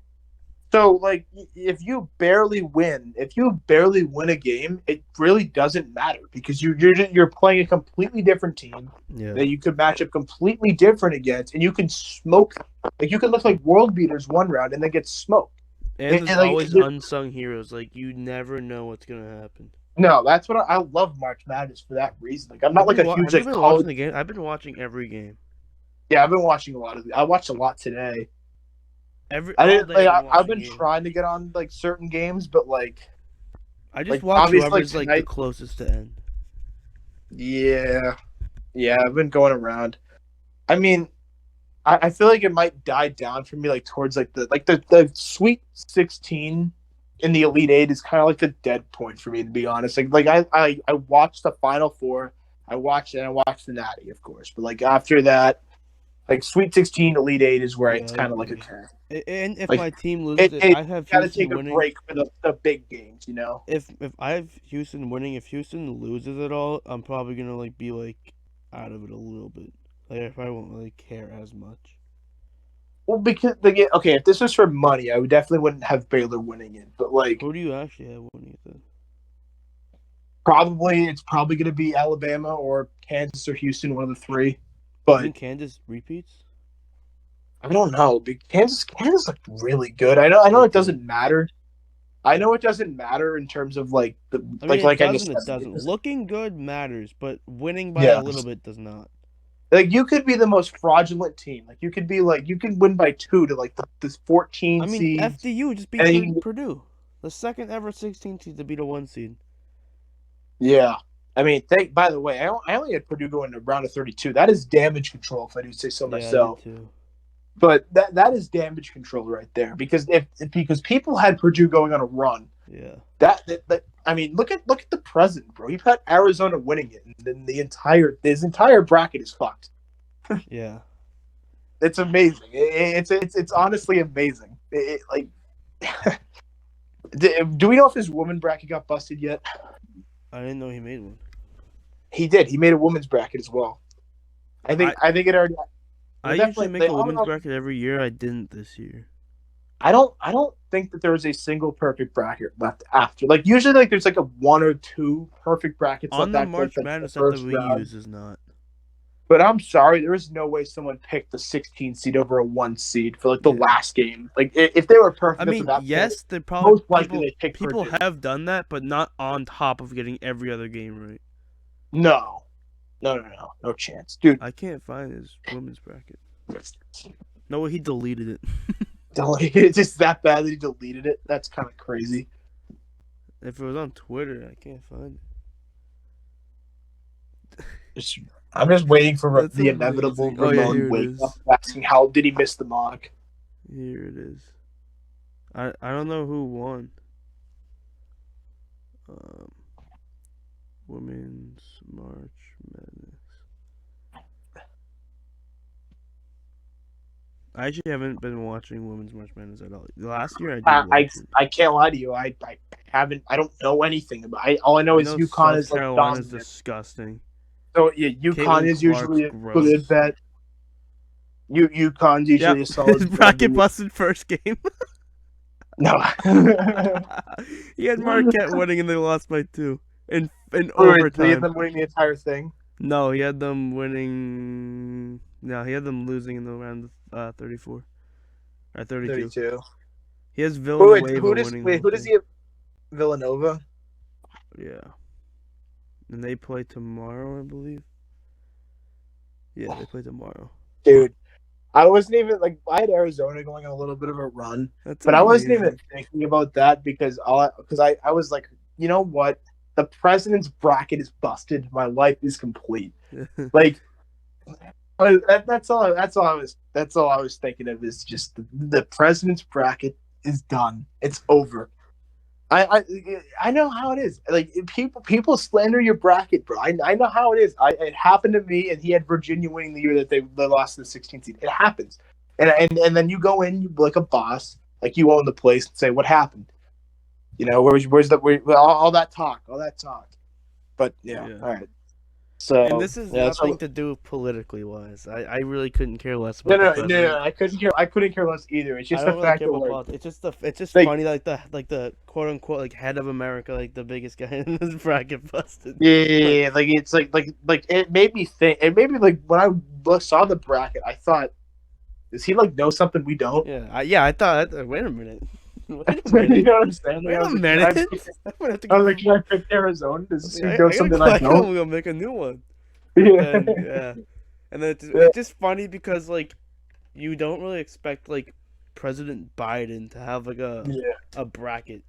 So, like, if you barely win a game, it really doesn't matter because you're playing a completely different team Yeah. that you could match up completely different against, and you can smoke them. Like, you can look like world beaters one round and then get smoked. And there's like, always unsung heroes. Like, you never know what's gonna happen. No, that's what I love March Madness for that reason. Like, I'm not like a huge have you like been college. watching the game? I've been watching every game. Yeah, I've been watching a lot of. I watched a lot today. I've been trying to get on like certain games, but like I just like, watch obviously, whoever's like, like the tonight- closest to end. Yeah, I've been going around. I mean, I feel like it might die down for me like towards like the Sweet 16 in the Elite Eight is kind of like the dead point for me, to be honest. I watched the Final Four, I watched the Natty, of course, but like after that, like Sweet 16, Elite Eight is where it's kind of like okay. And if Like, my team loses, I have gotta Houston take a winning. break for the big games, you know. If I have Houston winning, if Houston loses at all, I'm probably gonna like be like out of it a little bit. Like if I won't really care as much. Well, because okay, if this was for money, I would definitely wouldn't have Baylor winning it. But like, Who do you actually have winning it then? it's probably gonna be Alabama or Kansas or Houston, one of the three. You But think Kansas repeats? I don't know. Kansas looked really good. I know it doesn't matter. I know it doesn't matter in terms of like the I mean, like it I just doesn't. It doesn't. Looking good matters, but winning by Yeah. a little bit does not. like you could be the most fraudulent team. Like you could win by 2 to like the 14 I mean, seeds. FDU just and beat you- Purdue, the second ever 16 seed to beat a 1 seed. Yeah. I mean, by the way, I only had Purdue going to round of 32. That is damage control, if I do say so myself. Yeah, I did too. But that is damage control right there, because because people had Purdue going on a run. Yeah. That I mean, look at the present, bro. You've got Arizona winning it, and then this entire bracket is fucked. Yeah. It's amazing. It's honestly amazing. Do we know if his woman bracket got busted yet? I didn't know he made one. He did. He made a women's bracket as well. I think it already. I usually make a women's bracket every year. I didn't this year. I don't think that there was a single perfect bracket left after. Like usually, like there's like a 1 or 2 perfect brackets On the left March after, Madness the that first we round. use is not. But I'm sorry, there is no way someone picked the 16 seed over a 1 seed for like the last game. Like if they were perfect, I mean, at that yes, point, they probably most likely they picked people Purdue. have done that, but not on top of getting every other game right. No chance, dude. I can't find his women's bracket. No, he deleted it. It's just that bad that he deleted it. That's kind of crazy. If it was on Twitter, I can't find it. I'm just waiting for That's the amazing. inevitable Oh, yeah, Ramon here it wake is. up asking how did he miss the mock. Here it is. I don't know who won. Women's March Madness. I actually haven't been watching Women's March Madness at all. Last year I did watch it. I can't lie to you. I don't know anything about it. All I know is know UConn South is like Carolina's dominant. disgusting. So yeah, UConn Caitlin is usually a Clark's good gross. bet. UConn's usually a solid His bracket busted first game. No. He had Marquette winning and they lost by 2 in He had overtime. them winning the entire thing. No, he had them winning. No, he had them losing in the round of 34 or 32. 32. He has Villanova Who does winning. he have? Villanova? Yeah, and they play tomorrow, I believe. Yeah, they play tomorrow. Dude, I wasn't even like I had Arizona going on a little bit of a run, That's but I wasn't amazing. even thinking about that because I was like, you know what? The president's bracket is busted. My life is complete. Like that's all I was thinking of is just the president's bracket is done. It's over. I know how it is. Like people slander your bracket, bro. I know how it is. It happened to me, and he had Virginia winning the year that they lost the 16th seed. It happens, and then you go in, you like a boss, like you own the place, and say what happened. You know, where's all that talk, But yeah, Yeah. all right. So And this is yeah, nothing to do politically wise. I really couldn't care less no, about the no, president. no, I couldn't care less either. It's I just don't the really fact care that about like, politics. It's just like funny like the quote unquote like head of America, like the biggest guy in this bracket busted. yeah, like it's like it made me think. It made me like when I saw the bracket, I thought, does he like know something we don't? Yeah, I thought. Wait a minute. Wait a You minute. know what I'm saying? Like, Wait I a was like, minute. I I'm gonna have to was like, can I pick Arizona? Does this dude know I something gotta, I I gotta don't? go make a new one. Yeah. Yeah. And then Yeah. it's just funny because like you don't really expect like President Biden to have like a bracket.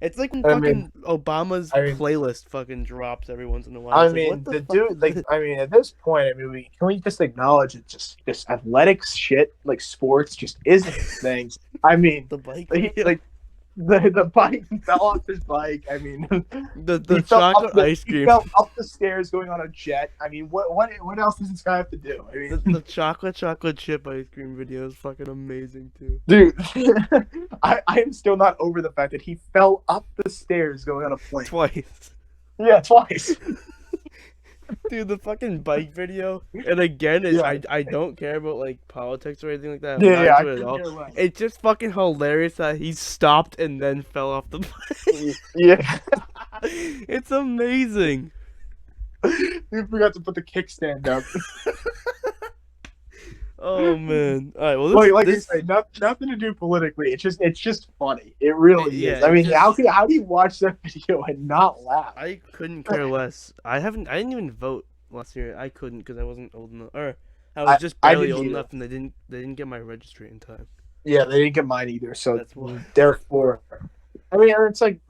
It's like when I fucking mean, Obama's I mean- playlist fucking drops every once in a while. I It's like, mean, what the fuck? dude, like, I mean, at this point, I mean, can we just acknowledge it? Just athletics shit, like sports, just isn't his thing. I mean, the bike, like the bike, he fell off his bike. I mean, the he fell chocolate up the, ice he cream, fell up the stairs going on a jet. I mean, what else does this guy have to do? I mean, the chocolate chip ice cream video is fucking amazing too. dude, I am still not over the fact that he fell up the stairs going on a plane. Twice. Yeah, twice. Dude, the fucking bike video, and again, Yeah. I don't care about like politics or anything like that. I'm Yeah, not I into it at couldn't all. care less. It's just fucking hilarious that he stopped and then fell off the bike. Yeah. It's amazing. You forgot to put the kickstand up. Oh man! All right, well, Like this I say, nothing to do politically. It's just funny. It really Yeah, is. I mean, it's how do you watch that video and not laugh? I couldn't care less. I didn't even vote last year. I couldn't because I wasn't old enough, or I was just I barely didn't old either. enough, and they didn't get my registry in time. Yeah, they didn't get mine either. So That's why. therefore, I mean, it's like,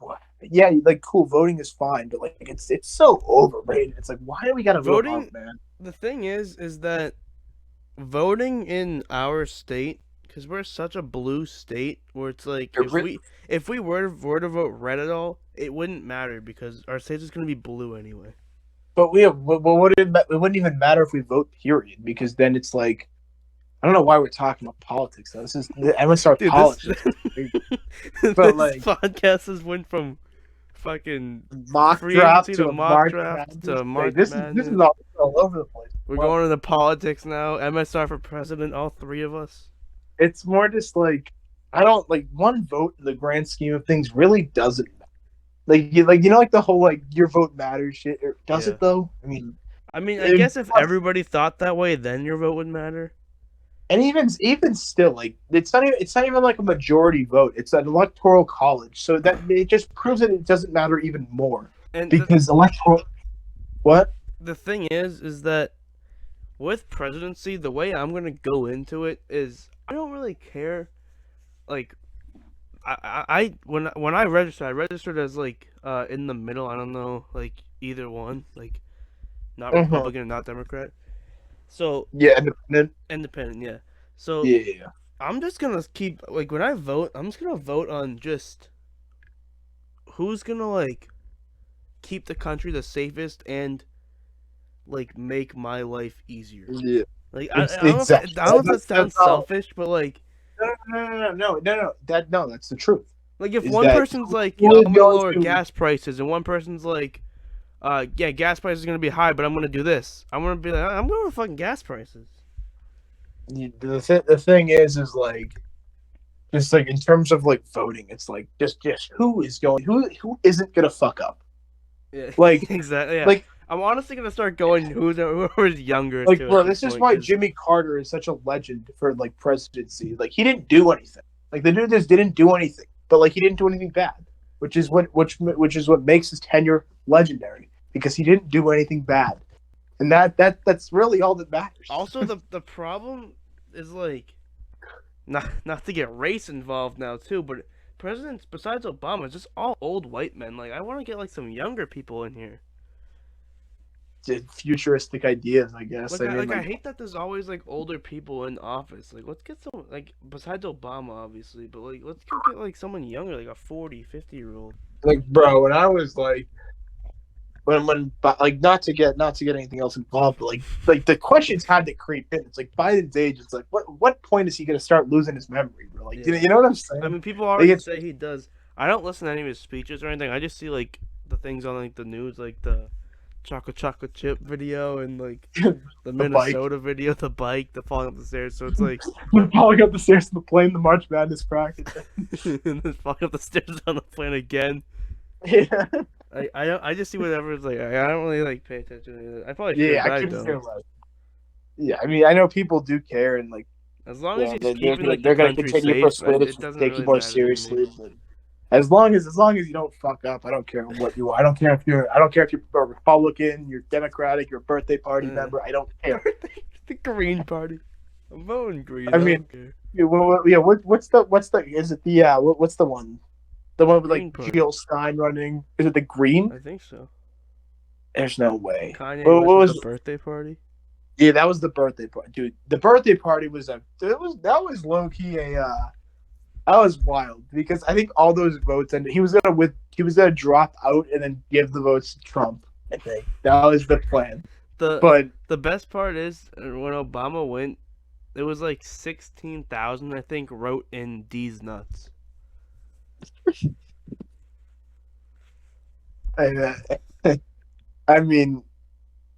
yeah, like cool, voting is fine, but like it's so overrated. It's like, why do we gotta vote, Voting- man? The thing is that voting in our state, because we're such a blue state, where it's like if we were to vote red at all, it wouldn't matter because our state's just gonna be blue anyway. But it wouldn't even matter if we vote, period, because then it's like, I don't know why we're talking about politics though. This is the MSR Dude, politics. this But, like- podcast has went from fucking Mock free draft agency to to mock March draft Madness. to Like, March this Madness. is all over the place. We're Well, going into politics now. MSR for president, all three of us. It's more just like, I don't like one vote in the grand scheme of things really doesn't matter. Like the whole like your vote matters shit. Or does Yeah. it though? I mean, I It guess if was- everybody thought that way, then your vote would matter. and even still, like it's not even like a majority vote. It's an electoral college, so that it just proves that it doesn't matter even more And because electoral. What? the thing is that with presidency, the way I'm gonna go into it is I don't really care. Like, when I registered as like in the middle. I don't know, like either one, like not Mhm. Republican and not Democrat. So Yeah, independent. independent, yeah. So Yeah. I'm just gonna keep like when I vote, I'm just gonna vote on just who's gonna like keep the country the safest and like make my life easier. Yeah. Like Exactly. I don't know if that That's sounds all. selfish, but like No. That's the truth. if Is one that person's like, who yo, is I'm gonna going lower to- gas prices, and one person's like, yeah, gas prices are gonna be high, but I'm gonna do this. I'm gonna be like, I'm going with fucking gas prices. The thing is like, just like in terms of like voting, it's like just who isn't gonna fuck up? Yeah, Like, exactly. Yeah. like- I'm honestly gonna start going whoever's younger. like, too, bro, at this is point, why 'cause- Jimmy Carter is such a legend for like presidency. Like, he didn't do anything. Like, the dude just didn't do anything, but like he didn't do anything bad, which is what makes his tenure legendary because he didn't do anything bad, and that's really all that matters. Also, the problem is like, not to get race involved now too, but presidents besides Obama, it's just all old white men. Like, I want to get like some younger people in here. Futuristic ideas, I guess. Like, I hate that there's always like older people in office. Like, let's get some like besides Obama, obviously, but like let's go get like someone younger, like a 40, 50-year-old. Like, bro, when I was like, when like not to get anything else involved, but like the questions had to creep in. It's like Biden's age. It's like what point is he gonna start losing his memory, bro? Like, Yeah. you know what I'm saying? I mean, people already it's- say he does. I don't listen to any of his speeches or anything. I just see like the things on like the news, like the chocolate chip video and like The the bike. Minnesota video, the bike, the falling up the stairs. So it's like falling up the stairs to the plane, the March Madness bracket. and then falling up the stairs on the plane again. Yeah. I just see whatever it's like. I don't really like pay attention to it. I probably should. Yeah, but I I couldn't care don't. less. Yeah, I mean, I know people do care, and like, As long as yeah, you're they're, just keeping like they're the gonna country continue safe, persuade us it to doesn't take really you more matter to me. seriously. But as long as you don't fuck up, I don't care what you are. I don't care if you're a Republican, you're Democratic, you're a birthday party member. I don't care. The Green Party. I'm voting Green. I mean, don't care. what's the is it the what's the one? The one with Green like Party. Jill Stein running? Is it the Green? I think so. There's no way. Kanye What West was the birthday party? Yeah, that was the birthday party, dude. The birthday party was that was low key that was wild because I think all those votes and he was gonna drop out and then give the votes to Trump. I think that was the plan. But The best part is when Obama went, it was like 16,000 I think wrote in D's nuts. I mean,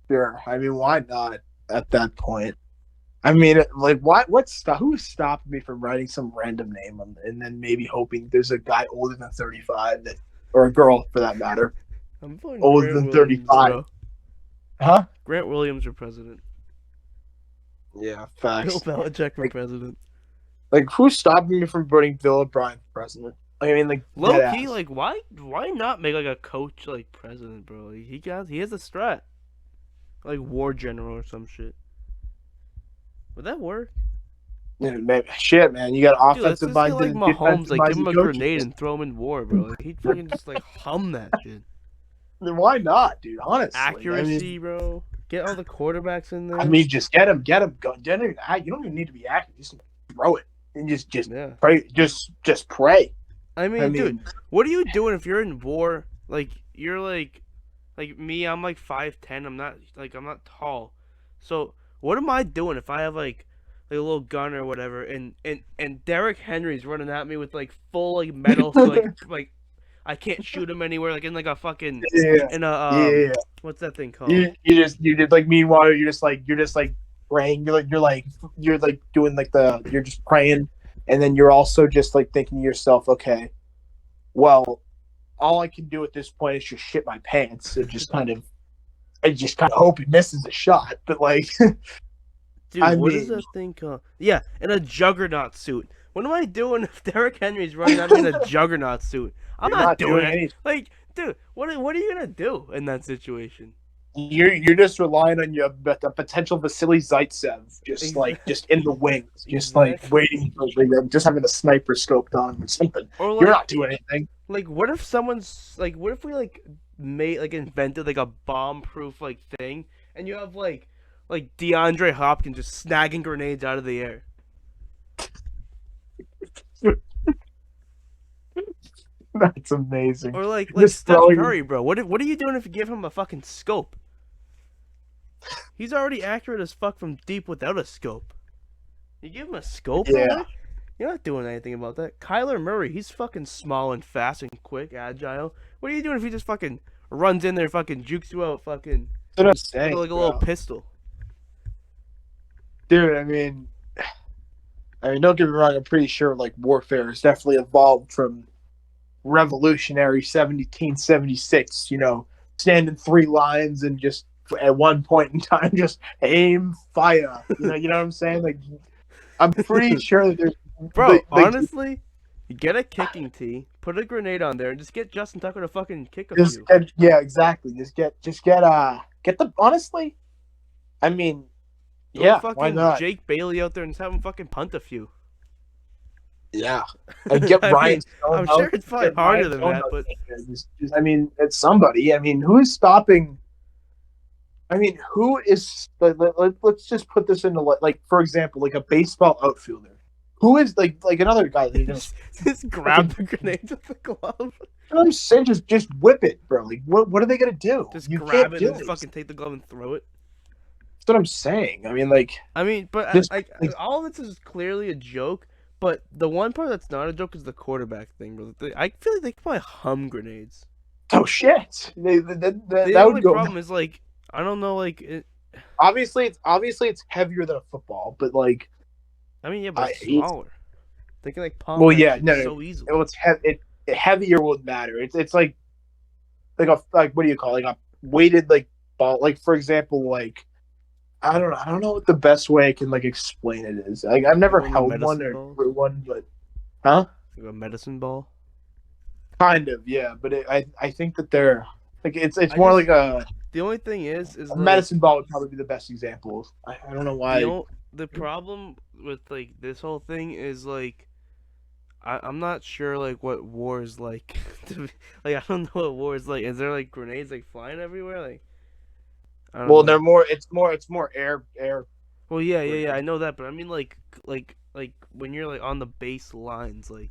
sure. I mean, why not at that point? I mean, like, who's stopping me from writing some random name and then maybe hoping there's a guy older than 35 or a girl for that matter, I'm voting older Grant than Williams, 35. bro. Huh? Grant Williams for president. Yeah, Bill facts. Belichick for president. Like, who's stopping me from voting Bill O'Brien for president? I mean, like, Low dead key, ass. like why not make like a coach like president, bro? Like, he has a strat, like war general or some shit. Would that work? Yeah, shit, man, you got Dude, let's offensive just get minded like and Mahomes, defensive like give him a minded coaches. grenade and throw him in war, bro. Like he'd fucking just like hum that shit. Then why not, dude? Honestly, Accuracy, bro. Get all the quarterbacks in there. I mean, just get him. Go. You don't even need to be accurate. Just throw it and just yeah. pray. Just pray. I mean, dude, what are you doing if you're in war? Like you're like me. I'm like 5'10". I'm not tall. So what am I doing if I have like a little gun or whatever, and Derrick Henry's running at me with like full like metal, so like I can't shoot him anywhere, like in like a fucking in a what's that thing called? You did like meanwhile you're just like praying. You're doing like you're just praying, and then you're also just like thinking to yourself, okay, well, all I can do at this point is just shit my pants and just kind of hope he misses a shot, but like. Dude, what is that thing called? Yeah, in a juggernaut suit. What am I doing if Derrick Henry's running at me in a juggernaut suit? I'm not doing it. Like, dude, what are you gonna do in that situation? You're just relying on the potential Vasily Zaitsev, just in the wings, just like waiting for just having a sniper scoped on or something. Or like, you're not doing anything. Like, what if what if we invented like a bomb-proof like thing, and you have like DeAndre Hopkins just snagging grenades out of the air. That's amazing. Or like Steph Curry, bro. What are you doing if you give him a fucking scope? He's already accurate as fuck from deep without a scope. You give him a scope, yeah. You're not doing anything about that. Kyler Murray, he's fucking small and fast and quick, agile. What are you doing if he just fucking runs in there, fucking jukes you out, fucking That's what I'm saying, like a little pistol? Dude, I mean, don't get me wrong. I'm pretty sure like warfare has definitely evolved from revolutionary 1776. You know, stand in three lines and just at one point in time just aim, fire. You know what I'm saying? Like, I'm pretty sure that there's. Bro, honestly, you get a kicking tee, put a grenade on there, and just get Justin Tucker to fucking kick a few. Yeah, exactly. Just get the. Honestly, I mean. Throw fucking why not? Jake Bailey out there and just have him fucking punt a few. Yeah, and get Ryan. I'm sure it's probably harder than that, but I mean, it's somebody. I mean, who is stopping? I mean, who is? Let's just put this into like, for example, like a baseball outfielder. Who is like another guy that just grab the grenades with the glove? I'm saying, just whip it, bro. Like, what are they gonna do? Just grab it and fucking take the glove and throw it. That's what I'm saying. I mean, but all of this is clearly a joke. But the one part that's not a joke is the quarterback thing, bro. I feel like they could probably hum grenades. Oh shit! The That only would go. problem is like I don't know Obviously, it's heavier than a football, but like I mean yeah, but it's it's smaller. They can like palm well, that yeah, shit no, so easily. heavier would matter. It's like a what do you call it? Like a weighted like ball. Like for example, like I don't know what the best way I can like explain it is. Like I've Like never one of the held one medicine or balls, threw one, but huh? like a medicine ball. Kind of, yeah. But I think that they're like it's I more just like a the only thing is like medicine ball would probably be the best example. I don't know why. the problem with like this whole thing is like I'm not sure like what war is like. Like I don't know what war is like. Is there like grenades like flying everywhere? Like I don't Well, know. it's more air. Well, yeah. I know that, but I mean like when you're like on the base lines, like.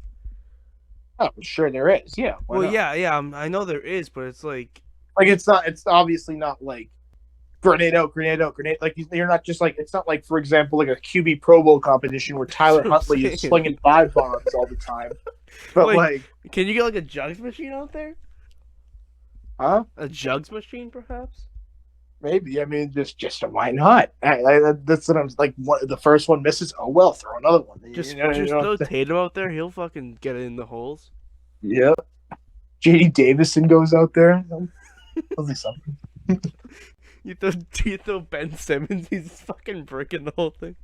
Oh, sure there is. Yeah. Why Well, not? yeah. I know there is, but it's like. Like it's not. It's obviously not like grenade out, grenade out, grenade. Like you're not just like it's not like for example like a QB Pro Bowl competition where That's Tyler what I'm Huntley is saying. slinging 5 bombs all the time. But like, Can you get like a jugs machine out there? huh? A jugs machine, perhaps? Maybe. I mean, just why not? That's what I'm like. The first one misses. Oh well, throw another one. Just throw Tatum out there. He'll fucking get it in the holes. Yeah. JD Davison goes out there. He'll do something. You throw Ben Simmons. He's fucking breaking the whole thing.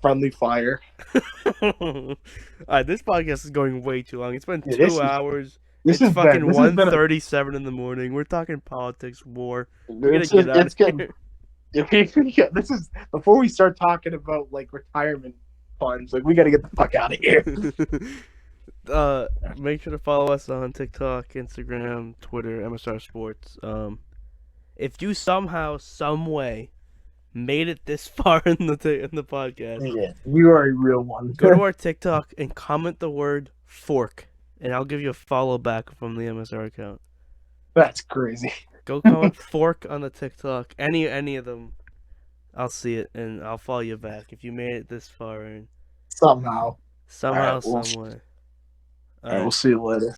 Friendly fire. Alright, this podcast is going way too long. It's been Yeah, 2 hours. This It's fucking this has been 1:37 in the morning. We're talking politics, war. We gotta it's get out it's of getting. here. Yeah, this is before we start talking about like retirement funds. Like we got to get the fuck out of here. Make sure to follow us on TikTok, Instagram, Twitter, MSR Sports. If you somehow, some way, made it this far in the podcast, Yeah, you are a real one. go to our TikTok and comment the word fork, and I'll give you a follow back from the MSR account. That's crazy. Go comment fork on the TikTok, any of them. I'll see it and I'll follow you back if you made it this far in Somehow. somehow, All right, some way. All right, we'll see you later.